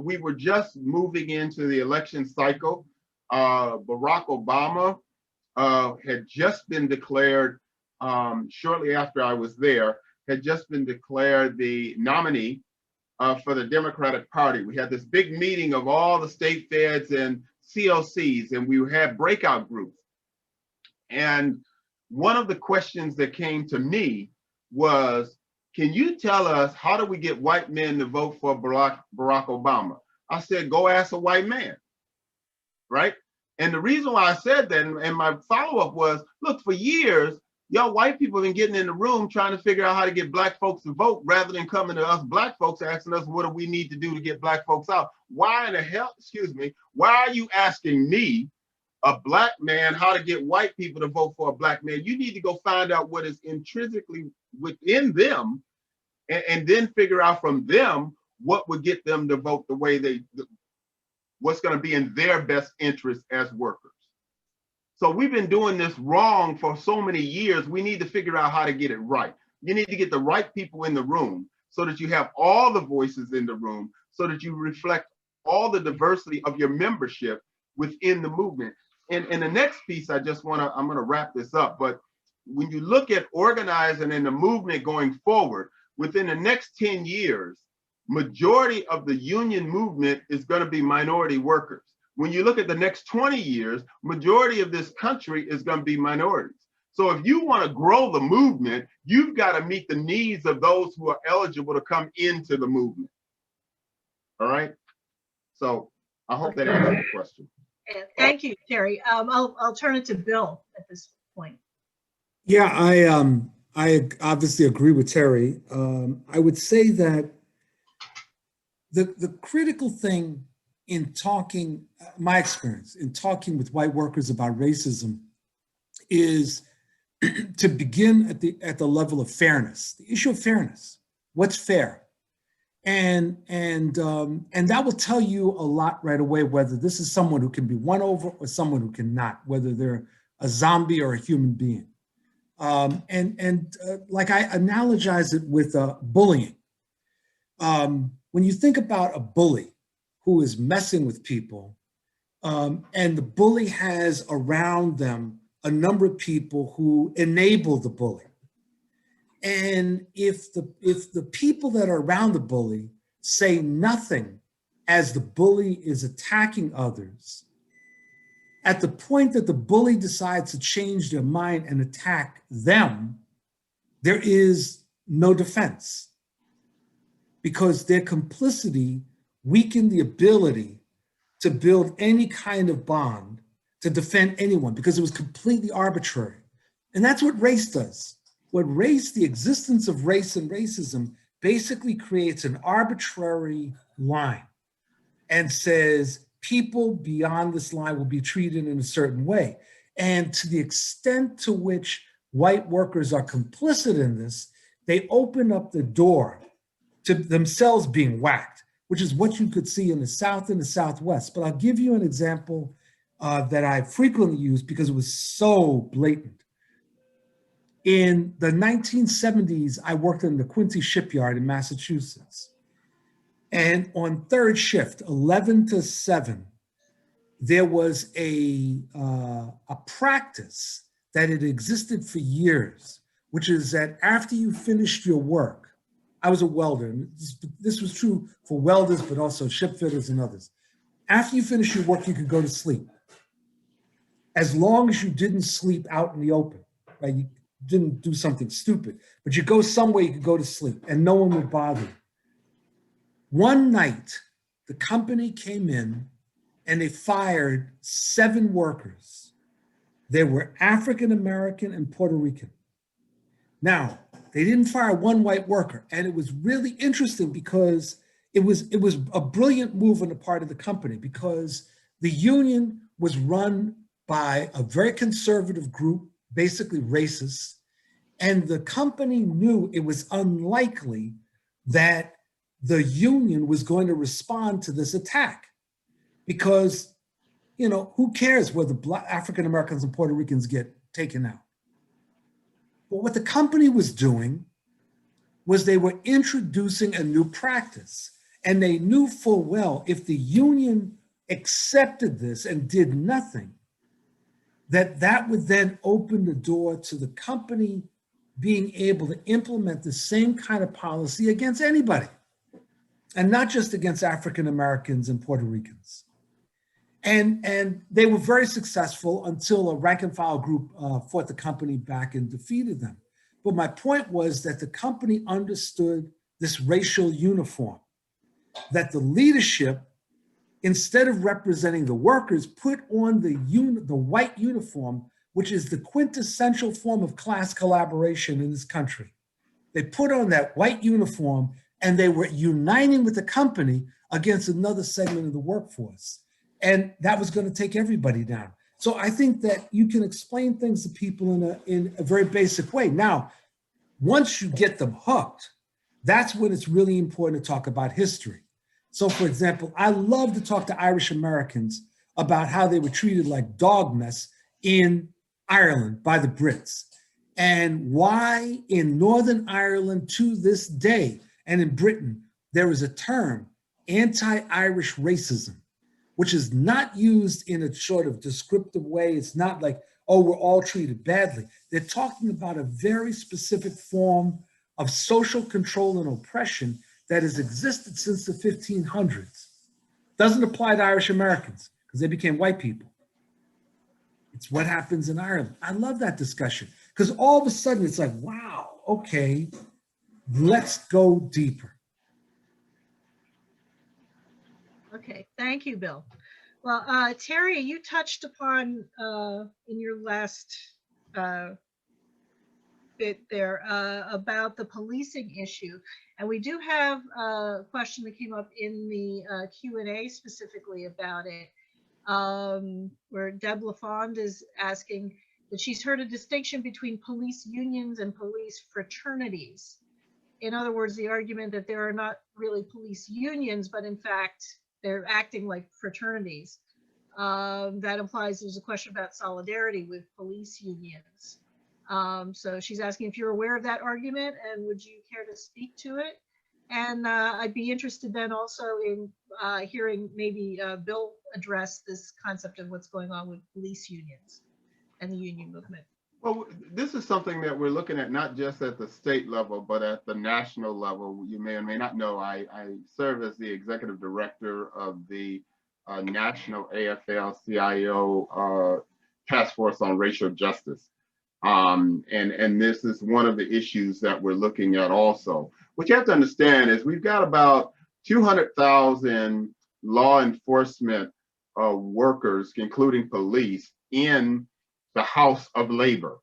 we were just moving into the election cycle. Barack Obama had just been declared, shortly after I was there, had just been declared the nominee for the Democratic Party. We had this big meeting of all the state feds and CLCs, and we had breakout groups. And one of the questions that came to me was, can you tell us how do we get white men to vote for Barack Obama? I said, go ask a white man, right? And the reason why I said that, and my follow-up was, look, for years, Y'all white people have been getting in the room trying to figure out how to get black folks to vote rather than coming to us black folks asking us what do we need to do to get black folks out. Why in the hell, excuse me, why are you asking me, a black man, how to get white people to vote for a black man? You need to go find out what is intrinsically within them and then figure out from them what would get them to vote the way what's going to be in their best interest as workers. So we've been doing this wrong for so many years. We need to figure out how to get it right. You need to get the right people in the room so that you have all the voices in the room, so that you reflect all the diversity of your membership within the movement. And the next piece, I'm going to wrap this up, but when you look at organizing and the movement going forward, within the next 10 years, majority of the union movement is going to be minority workers. When you look at the next 20 years, majority of this country is going to be minorities. So if you want to grow the movement, you've got to meet the needs of those who are eligible to come into the movement. All right. So I hope that answers the question. Thank you, Terry. I'll turn it to Bill at this point. Yeah, I obviously agree with Terry. I would say that the critical thing in talking, my experience in talking with white workers about racism is to begin at the level of fairness, the issue of fairness. What's fair? And that will tell you a lot right away whether this is someone who can be won over or someone who cannot, whether they're a zombie or a human being. Like I analogize it with bullying. When you think about a bully who is messing with people, and the bully has around them a number of people who enable the bully. And if the people that are around the bully say nothing as the bully is attacking others, at the point that the bully decides to change their mind and attack them, there is no defense because their complicity weakened the ability to build any kind of bond to defend anyone because it was completely arbitrary. And that's what race does. The existence of race and racism basically creates an arbitrary line and says people beyond this line will be treated in a certain way. And to the extent to which white workers are complicit in this, they open up the door to themselves being whacked, which is what you could see in the South and the Southwest. But I'll give you an example that I frequently use because it was so blatant. In the 1970s, I worked in the Quincy shipyard in Massachusetts. And on third shift, 11 to 7, there was a practice that had existed for years, which is that after you finished your work, I was a welder, and this was true for welders, but also ship fitters and others. After you finish your work, you could go to sleep. As long as you didn't sleep out in the open, right? You didn't do something stupid, but you go somewhere you could go to sleep and no one would bother you. One night, the company came in and they fired 7 workers. They were African-American and Puerto Rican. Now, they didn't fire one white worker. And it was really interesting because it was a brilliant move on the part of the company because the union was run by a very conservative group, basically racist. And the company knew it was unlikely that the union was going to respond to this attack because, who cares whether Black African Americans and Puerto Ricans get taken out? But what the company was doing was they were introducing a new practice. And they knew full well if the union accepted this and did nothing, that would then open the door to the company being able to implement the same kind of policy against anybody, and not just against African Americans and Puerto Ricans. And they were very successful until a rank and file group fought the company back and defeated them. But my point was that the company understood this racial uniform, that the leadership, instead of representing the workers, put on the white uniform which is the quintessential form of class collaboration in this country. They put on that white uniform and they were uniting with the company against another segment of the workforce. And that was going to take everybody down. So I think that you can explain things to people in a very basic way. Now, once you get them hooked, that's when it's really important to talk about history. So for example, I love to talk to Irish Americans about how they were treated like dog mess in Ireland by the Brits, and why in Northern Ireland to this day, and in Britain, there is a term, anti-Irish racism, which is not used in a sort of descriptive way. It's not like, oh, we're all treated badly. They're talking about a very specific form of social control and oppression that has existed since the 1500s. Doesn't apply to Irish Americans because they became white people. It's what happens in Ireland. I love that discussion because all of a sudden it's like, wow, okay, let's go deeper. Okay, thank you, Bill. Well, Terry, you touched upon in your last bit there about the policing issue. And we do have a question that came up in the Q&A specifically about it, where Deb LaFond is asking that she's heard a distinction between police unions and police fraternities. In other words, the argument that there are not really police unions, but in fact, they're acting like fraternities. That implies there's a question about solidarity with police unions. So she's asking if you're aware of that argument and would you care to speak to it? And I'd be interested then also in hearing maybe Bill address this concept of what's going on with police unions and the union movement. Well, this is something that we're looking at not just at the state level, but at the national level. You may or may not know, I serve as the executive director of the National AFL-CIO Task Force on Racial Justice. And this is one of the issues that we're looking at also. What you have to understand is we've got about 200,000 law enforcement workers, including police, in the House of Labor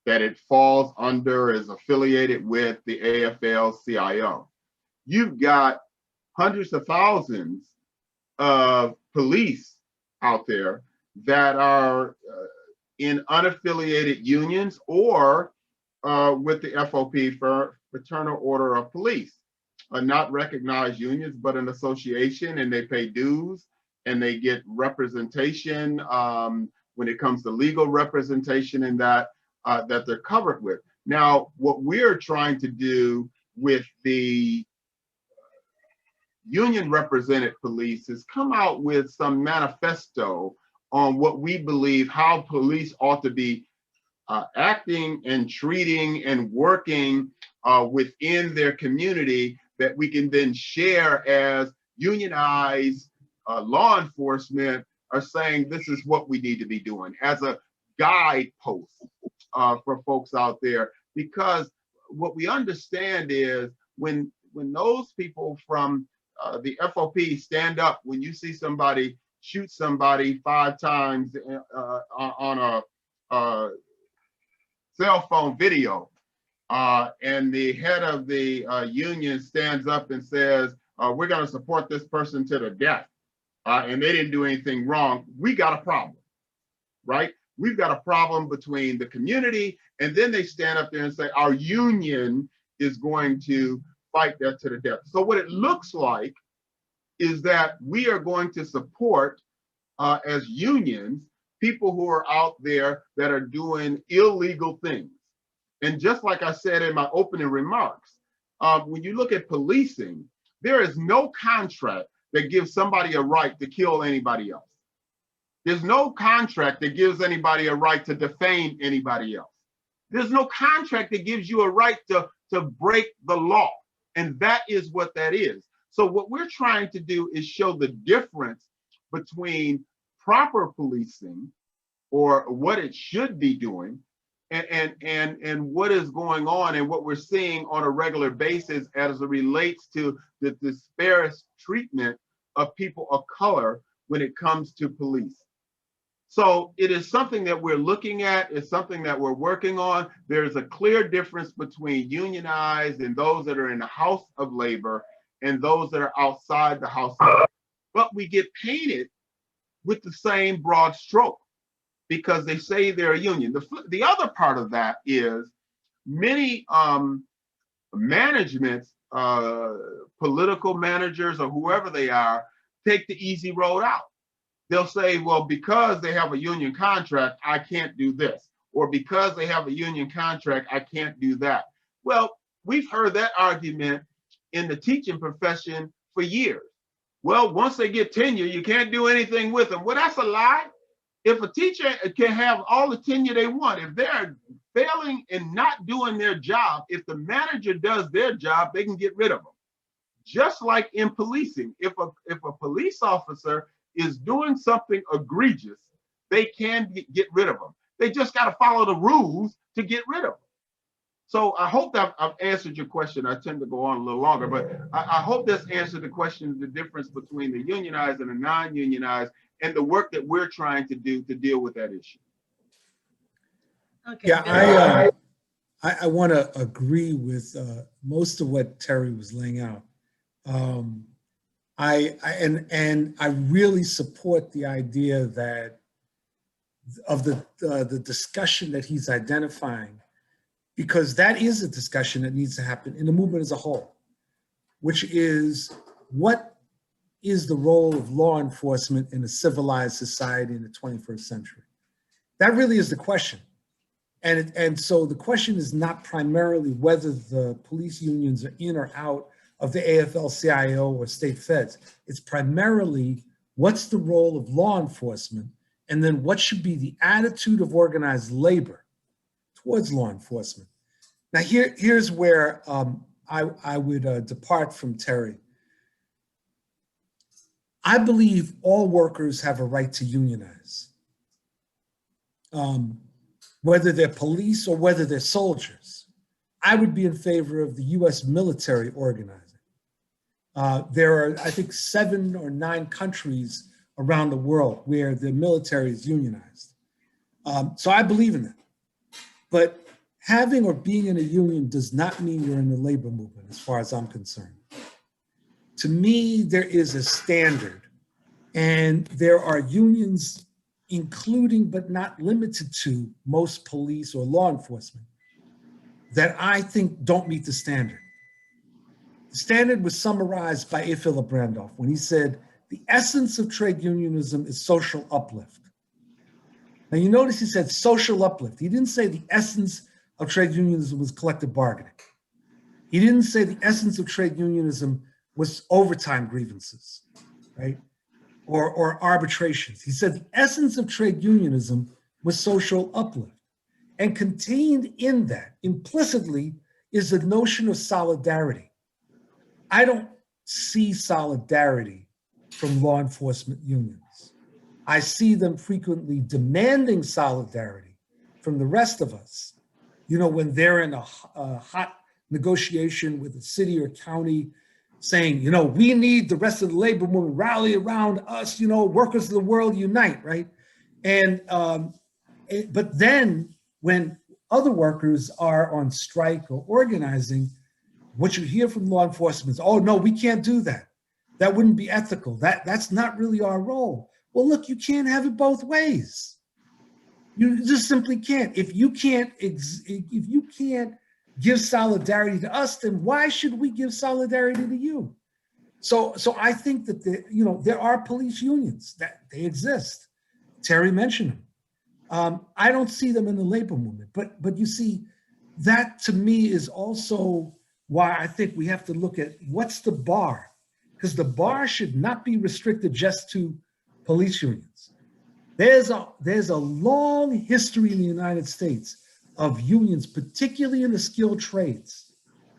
that it falls under, is affiliated with the AFL-CIO. You've got hundreds of thousands of police out there that are in unaffiliated unions or with the FOP, for Fraternal Order of Police, not recognized unions, but an association, and they pay dues and they get representation when it comes to legal representation and that they're covered with. Now, what we're trying to do with the union represented police is come out with some manifesto on what we believe how police ought to be acting and treating and working within their community, that we can then share as unionized law enforcement are saying this is what we need to be doing as a guidepost for folks out there. Because what we understand is when those people from the FOP stand up, when you see somebody shoot somebody 5 times on a cell phone video, and the head of the union stands up and says, we're going to support this person to the death, and they didn't do anything wrong, we got a problem, right? We've got a problem between the community, and then they stand up there and say, our union is going to fight that to the death. So what it looks like is that we are going to support, as unions, people who are out there that are doing illegal things. And just like I said in my opening remarks, when you look at policing, there is no contract that gives somebody a right to kill anybody else. There's no contract that gives anybody a right to defame anybody else. There's no contract that gives you a right to break the law. And that is what that is. So what we're trying to do is show the difference between proper policing, or what it should be doing, and what is going on and what we're seeing on a regular basis as it relates to the disparate treatment of people of color when it comes to police. So it is something that we're looking at. It's something that we're working on. There's a clear difference between unionized and those that are in the House of Labor and those that are outside the House of Labor. But we get painted with the same broad stroke because they say they're a union. The other part of that is many managements, political managers or whoever they are, take the easy road out. They'll say, well, because they have a union contract, I can't do this. Or because they have a union contract, I can't do that. Well, we've heard that argument in the teaching profession for years. Well, once they get tenure, you can't do anything with them. Well, that's a lie. If a teacher can have all the tenure they want, if they're failing and not doing their job, if the manager does their job, they can get rid of them. Just like in policing, if a police officer is doing something egregious, they can get rid of them. They just got to follow the rules to get rid of them. So I hope that I've answered your question. I tend to go on a little longer, but I hope this answered the question, the difference between the unionized and the non-unionized, and the work that we're trying to do to deal with that issue. Okay. Yeah, I want to agree with most of what Terry was laying out. I really support the idea that of the discussion that he's identifying, because that is a discussion that needs to happen in the movement as a whole, which is what is the role of law enforcement in a civilized society in the 21st century? That really is the question. And so the question is not primarily whether the police unions are in or out of the AFL-CIO or state feds. It's primarily what's the role of law enforcement, and then what should be the attitude of organized labor towards law enforcement. Now here's where I would depart from Terry. I believe all workers have a right to unionize, whether they're police or whether they're soldiers. I would be in favor of the US military organizing. There are, I think, 7 or 9 countries around the world where the military is unionized. So I believe in that. But having or being in a union does not mean you're in the labor movement, as far as I'm concerned. To me, there is a standard, and there are unions, including but not limited to most police or law enforcement, that I think don't meet the standard. The standard was summarized by A. Philip Randolph when he said, the essence of trade unionism is social uplift. Now you notice he said social uplift. He didn't say the essence of trade unionism was collective bargaining. He didn't say the essence of trade unionism was overtime grievances, right? Or arbitrations. He said the essence of trade unionism was social uplift. And contained in that, implicitly, is the notion of solidarity. I don't see solidarity from law enforcement unions. I see them frequently demanding solidarity from the rest of us. You know, when they're in a hot negotiation with a city or county saying, you know, we need the rest of the labor movement rally around us, you know, workers of the world unite, right? And, but then when other workers are on strike or organizing, what you hear from law enforcement is, oh no, we can't do that. That wouldn't be ethical. That's not really our role. Well, look, you can't have it both ways. You just simply can't. If you can't give solidarity to us, then why should we give solidarity to you? So I think that there are police unions, that they exist. Terry mentioned them. I don't see them in the labor movement, but you see, that to me is also why I think we have to look at what's the bar, because the bar should not be restricted just to police unions. There's a long history in the United States of unions, particularly in the skilled trades,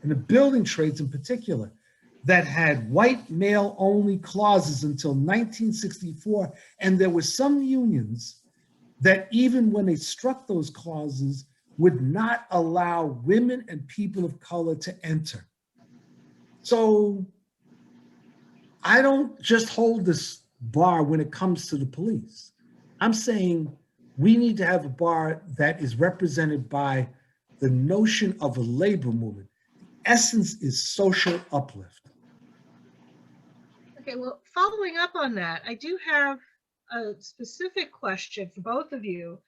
in the building trades in particular, that had white male-only clauses until 1964. And there were some unions that even when they struck those clauses would not allow women and people of color to enter. So I don't just hold this bar when it comes to the police. I'm saying we need to have a bar that is represented by the notion of a labor movement. The essence is social uplift. Okay, well, following up on that, I do have a specific question for both of you.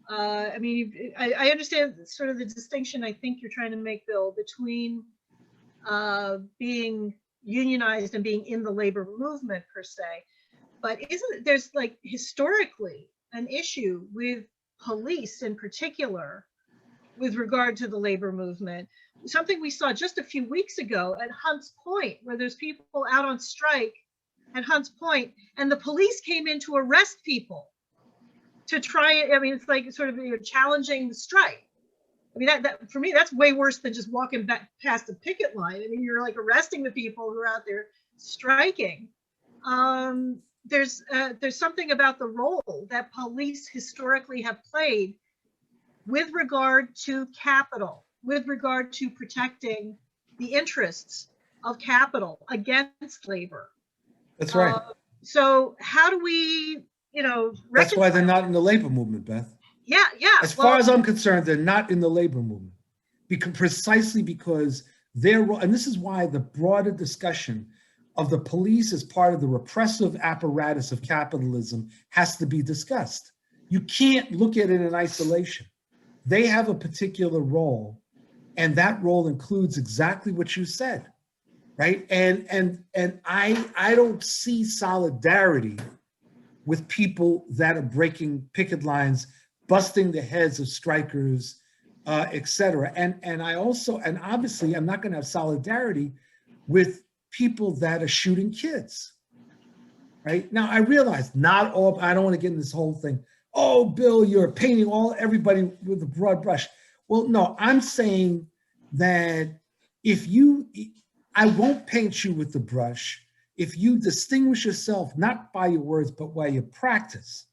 I mean, I understand sort of the distinction I think you're trying to make, Bill, between being unionized and being in the labor movement per se. But isn't there's like historically an issue with police in particular with regard to the labor movement? Something we saw just a few weeks ago at Hunts Point, where there's people out on strike at Hunts Point, and the police came in to arrest people to try it. I mean, it's like sort of challenging the strike. I mean, that for me, that's way worse than just walking back past a picket line. I mean, you're like arresting the people who are out there striking. There's something about the role that police historically have played with regard to capital, with regard to protecting the interests of capital against labor. That's right. So how do we, reconcile? That's why they're not in the labor movement, Beth. Yeah. As far as I'm concerned, they're not in the labor movement, precisely because their role, and this is why the broader discussion of the police as part of the repressive apparatus of capitalism has to be discussed. You can't look at it in isolation. They have a particular role, and that role includes exactly what you said, right? And I don't see solidarity with people that are breaking picket lines, busting the heads of strikers, et cetera. And obviously I'm not going to have solidarity with people that are shooting kids, right? Now I realize not all, I don't want to get in this whole thing. Oh, Bill, you're painting everybody with a broad brush. Well, no, I'm saying that I won't paint you with the brush if you distinguish yourself not by your words, but by your practice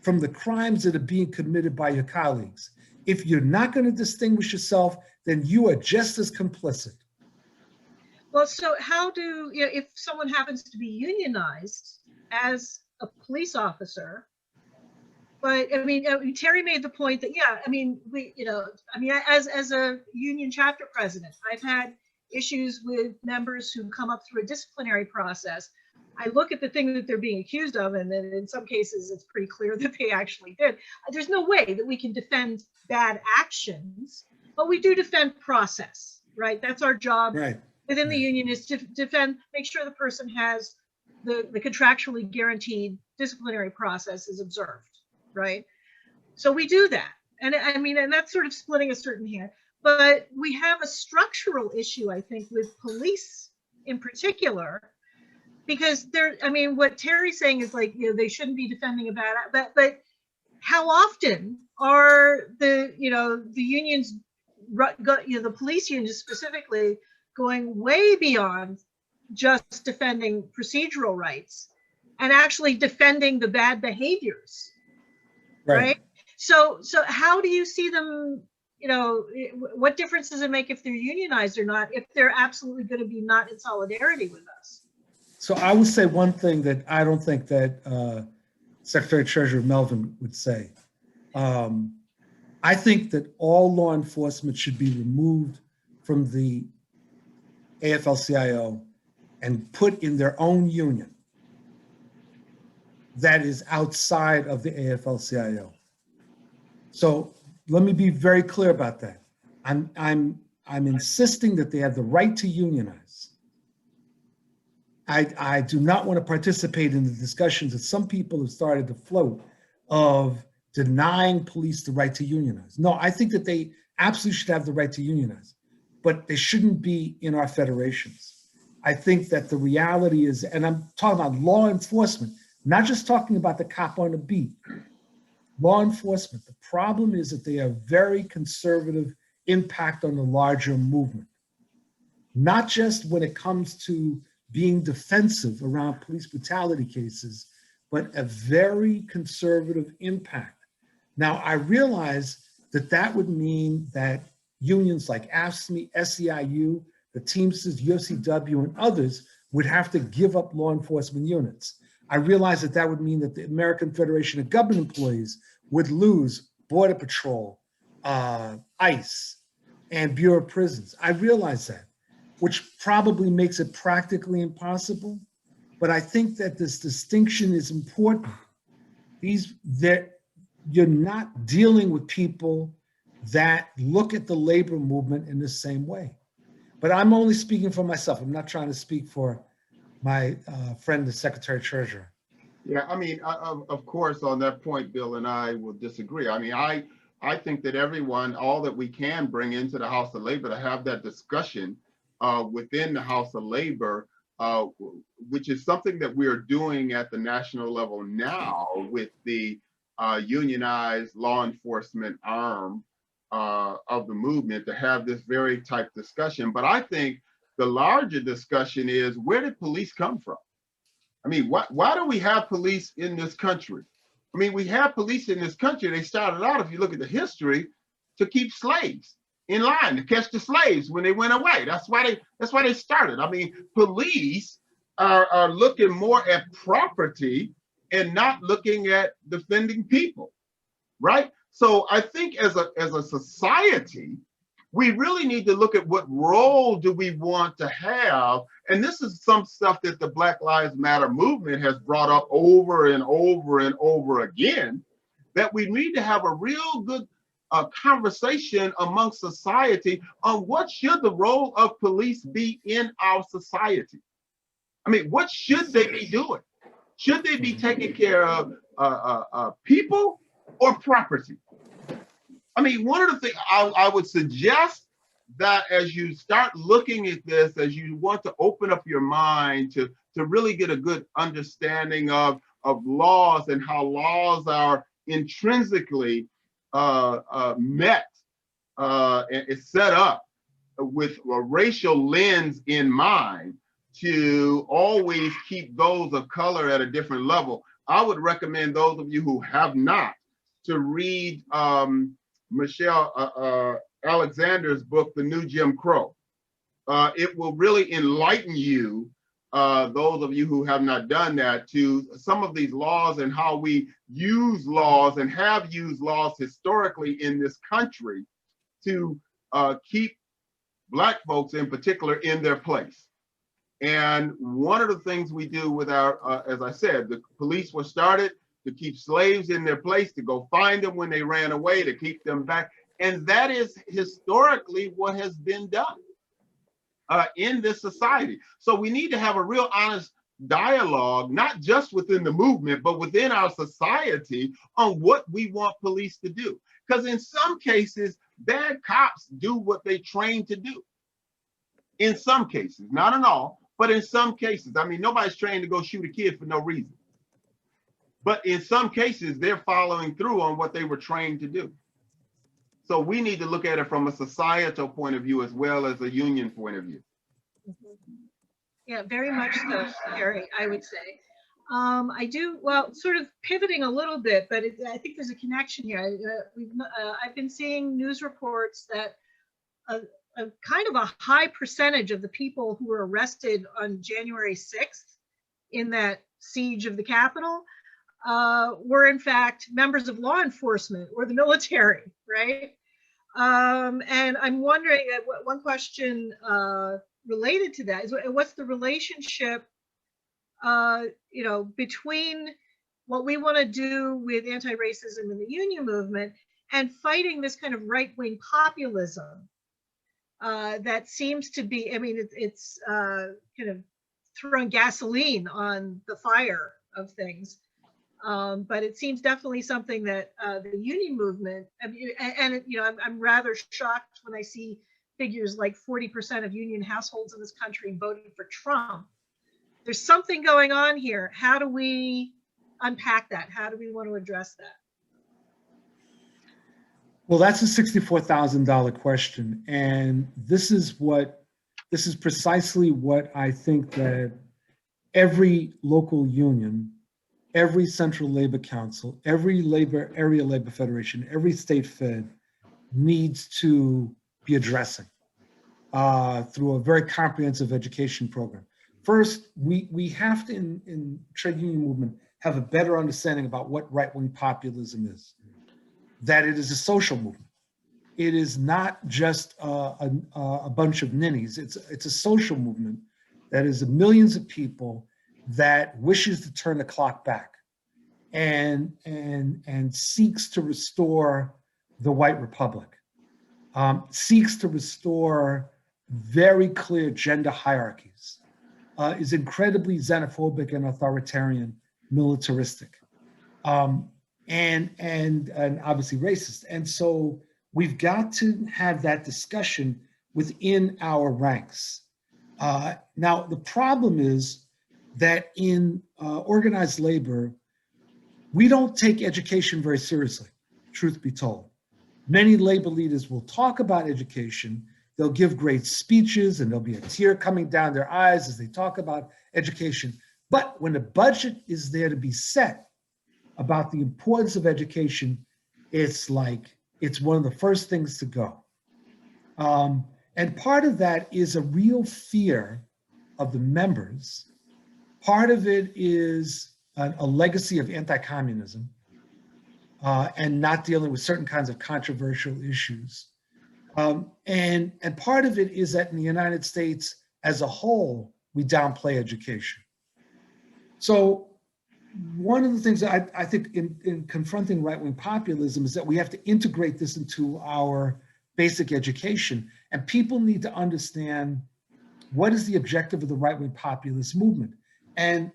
from the crimes that are being committed by your colleagues. If you're not going to distinguish yourself, then you are just as complicit. Well, so how if someone happens to be unionized as a police officer, but I mean, Terry made the point that, as a union chapter president, I've had issues with members who come up through a disciplinary process. I look at the thing that they're being accused of, and then in some cases, it's pretty clear that they actually did. There's no way that we can defend bad actions, but we do defend process, right? That's our job within the union, is to defend, make sure the person has the contractually guaranteed disciplinary process is observed, right? So we do that. And I mean, and that's sort of splitting a certain hair. But we have a structural issue, I think, with police in particular, because what Terry's saying is like, they shouldn't be defending a bad act, but how often are the unions, the police unions specifically, going way beyond just defending procedural rights and actually defending the bad behaviors, right? So how do you see them? What difference does it make if they're unionized or not, if they're absolutely going to be not in solidarity with us? So I would say one thing that I don't think that Secretary Treasurer Melvin would say. I think that all law enforcement should be removed from the AFL-CIO and put in their own union that is outside of the AFL-CIO. So let me be very clear about that. I'm insisting that they have the right to unionize. I do not want to participate in the discussions that some people have started to float of denying police the right to unionize. No, I think that they absolutely should have the right to unionize, but they shouldn't be in our federations. I think that the reality is, and I'm talking about law enforcement, not just talking about the cop on the beat. Law enforcement, the problem is that they have very conservative impact on the larger movement, not just when it comes to being defensive around police brutality cases, but a very conservative impact. Now, I realize that that would mean that unions like AFSCME, SEIU, the Teamsters, UFCW, and others would have to give up law enforcement units. I realized that that would mean that the American Federation of Government Employees would lose Border Patrol, ICE, and Bureau of Prisons. I realized that, which probably makes it practically impossible. But I think that this distinction is important. You're not dealing with people that look at the labor movement in the same way. But I'm only speaking for myself. I'm not trying to speak for my friend, the Secretary Treasurer. Yeah, I mean, of course, on that point, Bill and I will disagree. I mean, I think that everyone, all that we can bring into the House of Labor to have that discussion within the House of Labor, which is something that we are doing at the national level now with the unionized law enforcement arm of the movement, to have this very type discussion. But I think the larger discussion is, where did police come from? I mean, why do we have police in this country? I mean, we have police in this country. They started out, if you look at the history, to keep slaves in line, to catch the slaves when they went away. That's why they started. I mean, police are looking more at property and not looking at defending people, right? So I think as a society, we really need to look at what role do we want to have. And this is some stuff that the Black Lives Matter movement has brought up over and over and over again, that we need to have a real good conversation amongst society on what should the role of police be in our society. I mean, what should they be doing? Should they be taking care of people or property? I mean, one of the things I would suggest that as you start looking at this, as you want to open up your mind to really get a good understanding of laws and how laws are intrinsically met and set up with a racial lens in mind, to always keep those of color at a different level. I would recommend those of you who have not to read Michelle Alexander's book, The New Jim Crow. It will really enlighten you, those of you who have not done that, to some of these laws and how we use laws and have used laws historically in this country to keep Black folks in particular in their place. And one of the things we do with our, as I said, the police were started to keep slaves in their place, to go find them when they ran away, to keep them back. And that is historically what has been done in this society. So we need to have a real honest dialogue, not just within the movement, but within our society, on what we want police to do. Because in some cases, bad cops do what they train to do. In some cases, not in all, but in some cases. I mean, nobody's trained to go shoot a kid for no reason. But in some cases, they're following through on what they were trained to do. So we need to look at it from a societal point of view as well as a union point of view. Yeah, very much so, Harry, I would say. I do, well, sort of pivoting a little bit, but I think there's a connection here. I've been seeing news reports that a kind of a high percentage of the people who were arrested on January 6th in that siege of the Capitol were in fact members of law enforcement or the military, right? And I'm wondering, one question related to that is, what's the relationship, between what we want to do with anti-racism in the union movement and fighting this kind of right-wing populism that seems to be, I mean, it's kind of throwing gasoline on the fire of things. But it seems definitely something that the union movement, I'm rather shocked when I see figures like 40% of union households in this country voted for Trump. There's something going on here. How do we unpack that? How do we want to address that? Well, that's a $64,000 question. And this is precisely what I think that every local union, every central labor council, every area labor federation, every state fed needs to be addressing through a very comprehensive education program. First, we have to, in trade union movement, have a better understanding about what right-wing populism is, that it is a social movement. It is not just a bunch of ninnies. It's a social movement that is millions of people that wishes to turn the clock back and seeks to restore the white republic, seeks to restore very clear gender hierarchies, is incredibly xenophobic and authoritarian, militaristic, and obviously racist. And so we've got to have that discussion within our ranks. Now, the problem is that in organized labor, we don't take education very seriously, truth be told. Many labor leaders will talk about education, they'll give great speeches, and there'll be a tear coming down their eyes as they talk about education. But when the budget is there to be set about the importance of education, it's like, it's one of the first things to go. And part of that is a real fear of the members. Part of it is a legacy of anti-communism and not dealing with certain kinds of controversial issues. And part of it is that in the United States as a whole, we downplay education. So one of the things that I think in confronting right-wing populism is that we have to integrate this into our basic education. And people need to understand what is the objective of the right-wing populist movement. And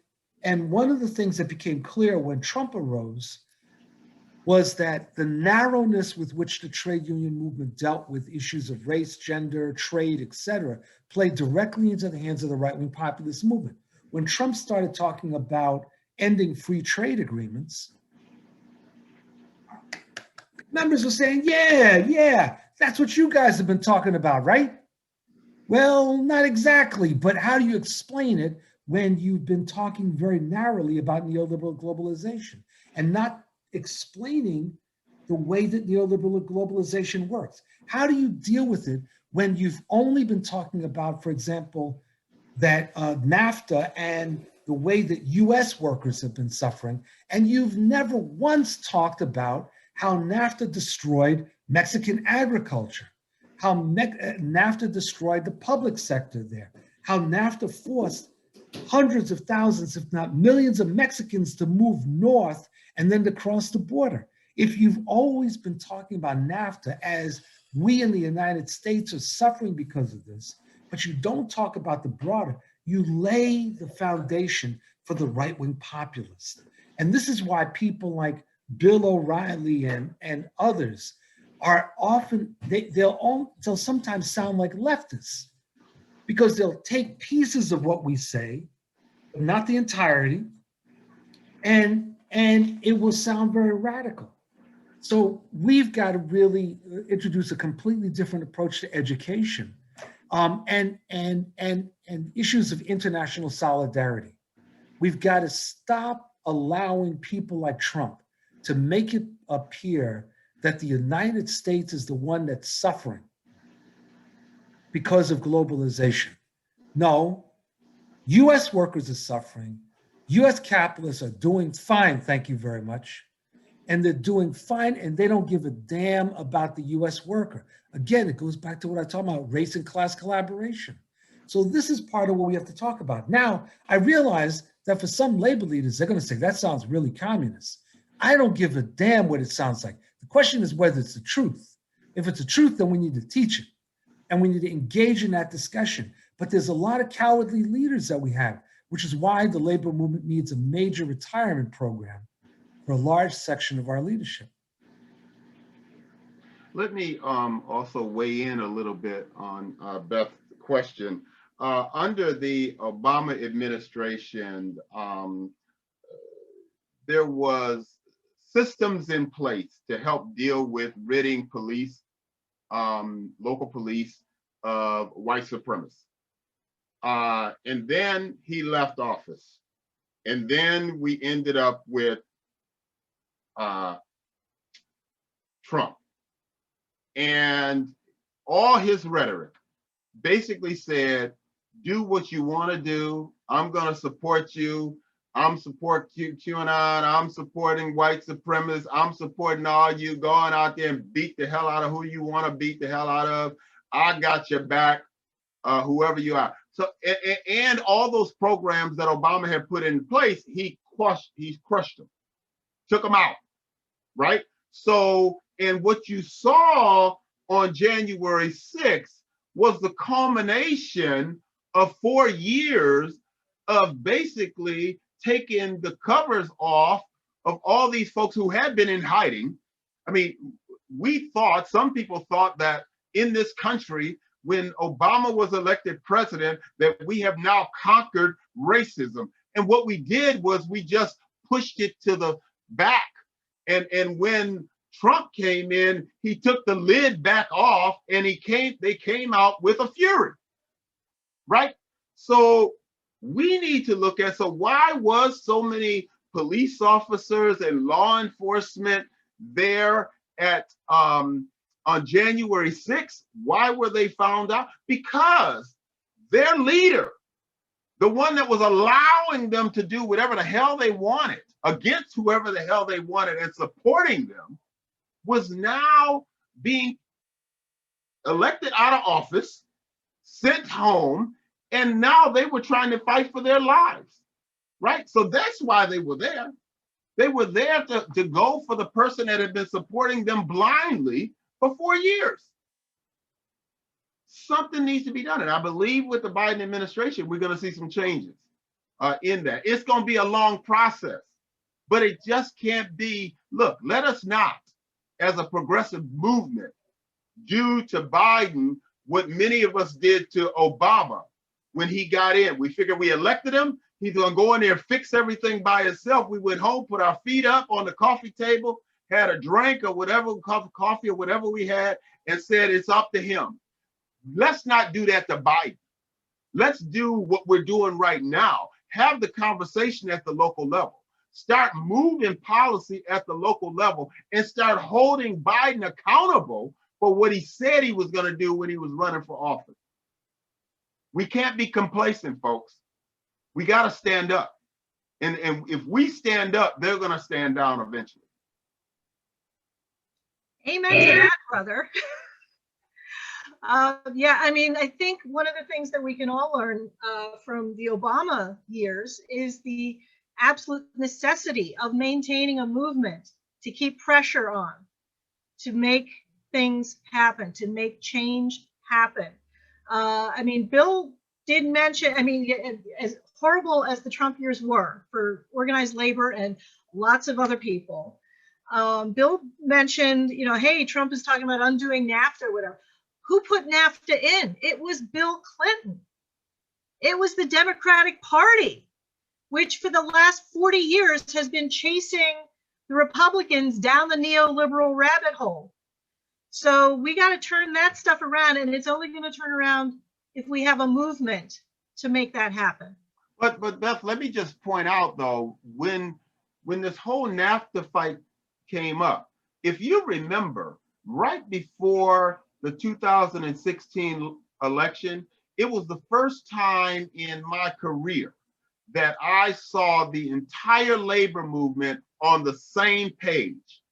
one of the things that became clear when Trump arose was that the narrowness with which the trade union movement dealt with issues of race, gender, trade, et cetera, played directly into the hands of the right-wing populist movement. When Trump started talking about ending free trade agreements, members were saying, yeah, that's what you guys have been talking about, right? Well, not exactly, but how do you explain it when you've been talking very narrowly about neoliberal globalization and not explaining the way that neoliberal globalization works? How do you deal with it when you've only been talking about, for example, that NAFTA and the way that US workers have been suffering, and you've never once talked about how NAFTA destroyed Mexican agriculture, how NAFTA destroyed the public sector there, how NAFTA forced hundreds of thousands, if not millions of Mexicans to move north and then to cross the border. If you've always been talking about NAFTA as we in the United States are suffering because of this, but you don't talk about the broader, you lay the foundation for the right-wing populist. And this is why people like Bill O'Reilly and others are often, they'll sometimes sound like leftists, because they'll take pieces of what we say, but not the entirety, and it will sound very radical. So we've got to really introduce a completely different approach to education, and issues of international solidarity. We've got to stop allowing people like Trump to make it appear that the United States is the one that's suffering because of globalization. No, US workers are suffering. US capitalists are doing fine, thank you very much. And they're doing fine, and they don't give a damn about the US worker. Again, it goes back to what I talked about, race and class collaboration. So this is part of what we have to talk about. Now, I realize that for some labor leaders, they're gonna say, that sounds really communist. I don't give a damn what it sounds like. The question is whether it's the truth. If it's the truth, then we need to teach it. And we need to engage in that discussion. But there's a lot of cowardly leaders that we have, which is why the labor movement needs a major retirement program for a large section of our leadership. Let me also weigh in a little bit on Beth's question. Under the Obama administration, there was systems in place to help deal with ridding police, local police, of white supremacists. And then he left office. And then we ended up with Trump. And all his rhetoric basically said, do what you want to do I'm going to support you. I'm support QAnon. I'm supporting white supremacists. I'm supporting all you going out there and beat the hell out of who you want to beat the hell out of. I got your back, whoever you are. So, and all those programs that Obama had put in place, he crushed them, took them out, right? So, and what you saw on January 6th was the culmination of 4 years of basically taking the covers off of all these folks who had been in hiding. I mean, some people thought that in this country, when Obama was elected president, that we have now conquered racism. And what we did was we just pushed it to the back. And when Trump came in, he took the lid back off and they came out with a fury, right? So we need to look at, so why was so many police officers and law enforcement there at on January 6th? Why were they found out? Because their leader, the one that was allowing them to do whatever the hell they wanted against whoever the hell they wanted and supporting them, was now being elected out of office, sent home, and now they were trying to fight for their lives, right? So that's why they were there. They were there to go for the person that had been supporting them blindly for 4 years. Something needs to be done. And I believe with the Biden administration, we're going to see some changes in that. It's going to be a long process, but it just can't be, look, let us not, as a progressive movement, do to Biden what many of us did to Obama when he got in. We figured we elected him. He's going to go in there and fix everything by himself. We went home, put our feet up on the coffee table, had a drink or whatever, coffee or whatever we had, and said it's up to him. Let's not do that to Biden. Let's do what we're doing right now. Have the conversation at the local level. Start moving policy at the local level and start holding Biden accountable for what he said he was going to do when he was running for office. We can't be complacent, folks. We got to stand up. And if we stand up, they're going to stand down eventually. Amen to that, brother. Yeah, I mean, I think one of the things that we can all learn from the Obama years is the absolute necessity of maintaining a movement to keep pressure on, to make things happen, to make change happen. I mean, Bill did mention, I mean, as horrible as the Trump years were for organized labor and lots of other people, Bill mentioned, you know, hey, Trump is talking about undoing NAFTA or whatever. Who put NAFTA in? It was Bill Clinton. It was the Democratic Party, which for the last 40 years has been chasing the Republicans down the neoliberal rabbit hole. So we got to turn that stuff around, and it's only going to turn around if we have a movement to make that happen. But Beth, let me just point out though, when this whole NAFTA fight came up, if you remember, right before the 2016 election, it was the first time in my career that I saw the entire labor movement on the same page,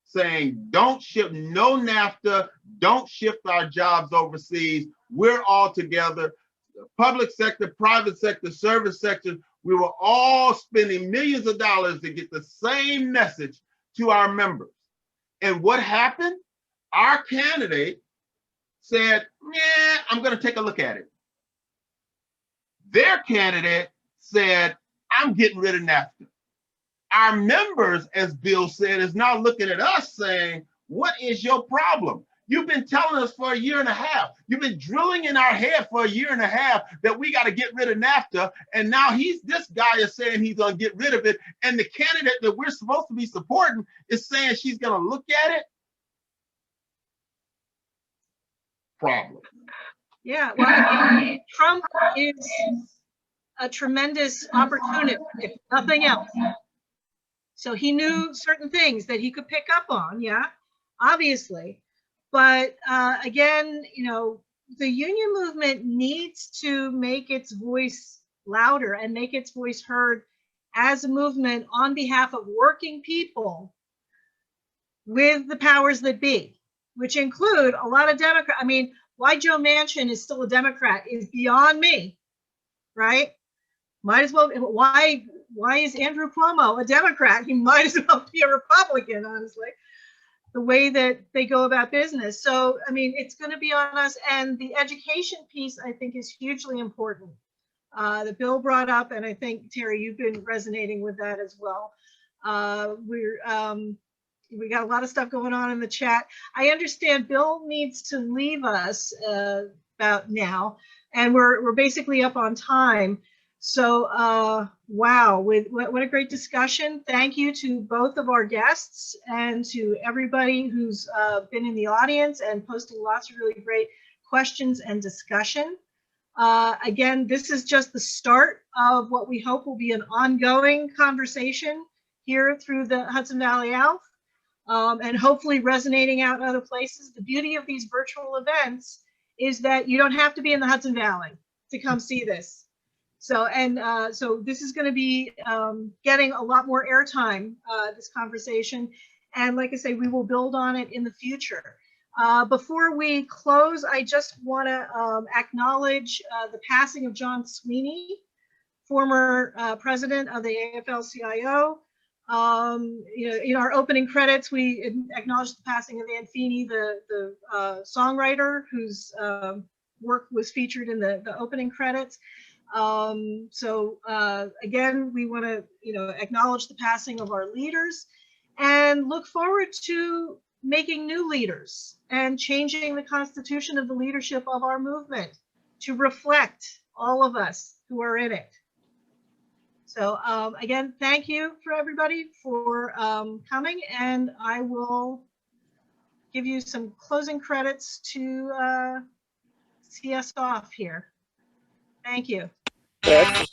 saying, don't ship, no NAFTA, don't shift our jobs overseas. We're all together, public sector, private sector, service sector. We were all spending millions of dollars to get the same message to our members. And what happened? Our candidate said, yeah, I'm going to take a look at it. Their candidate said, I'm getting rid of NAFTA. Our members, as Bill said, is now looking at us saying, what is your problem? You've been telling us for a year and a half. You've been drilling in our head for a year and a half that we got to get rid of NAFTA. And now this guy is saying he's going to get rid of it. And the candidate that we're supposed to be supporting is saying she's going to look at it. Problem. Yeah, well, I mean, Trump is a tremendous opportunist, if nothing else. So he knew certain things that he could pick up on, yeah, obviously. But again, you know, the union movement needs to make its voice louder and make its voice heard as a movement on behalf of working people with the powers that be, which include a lot of Democrats. I mean, why Joe Manchin is still a Democrat is beyond me, right? Might as well. Why is Andrew Cuomo a Democrat? He might as well be a Republican, honestly, the way that they go about business. So, I mean, it's going to be on us. And the education piece, I think, is hugely important. The bill brought up, and I think, Terry, you've been resonating with that as well. We got a lot of stuff going on in the chat. I understand Bill needs to leave us about now, and we're basically up on time. So, wow, what a great discussion. Thank you to both of our guests and to everybody who's been in the audience and posting lots of really great questions and discussion. Again, this is just the start of what we hope will be an ongoing conversation here through the Hudson Valley ALF, and hopefully resonating out in other places. The beauty of these virtual events is that you don't have to be in the Hudson Valley to come see this. So, so this is going to be getting a lot more airtime, this conversation. And like I say, we will build on it in the future. Before we close, I just want to acknowledge the passing of John Sweeney, former president of the AFL-CIO. In our opening credits, we acknowledged the passing of Ann Feeney, the songwriter whose work was featured in the opening credits. Again, we want to, acknowledge the passing of our leaders and look forward to making new leaders and changing the constitution of the leadership of our movement to reflect all of us who are in it. So again, thank you for everybody for coming, and I will give you some closing credits to see us off here. Thank you. That's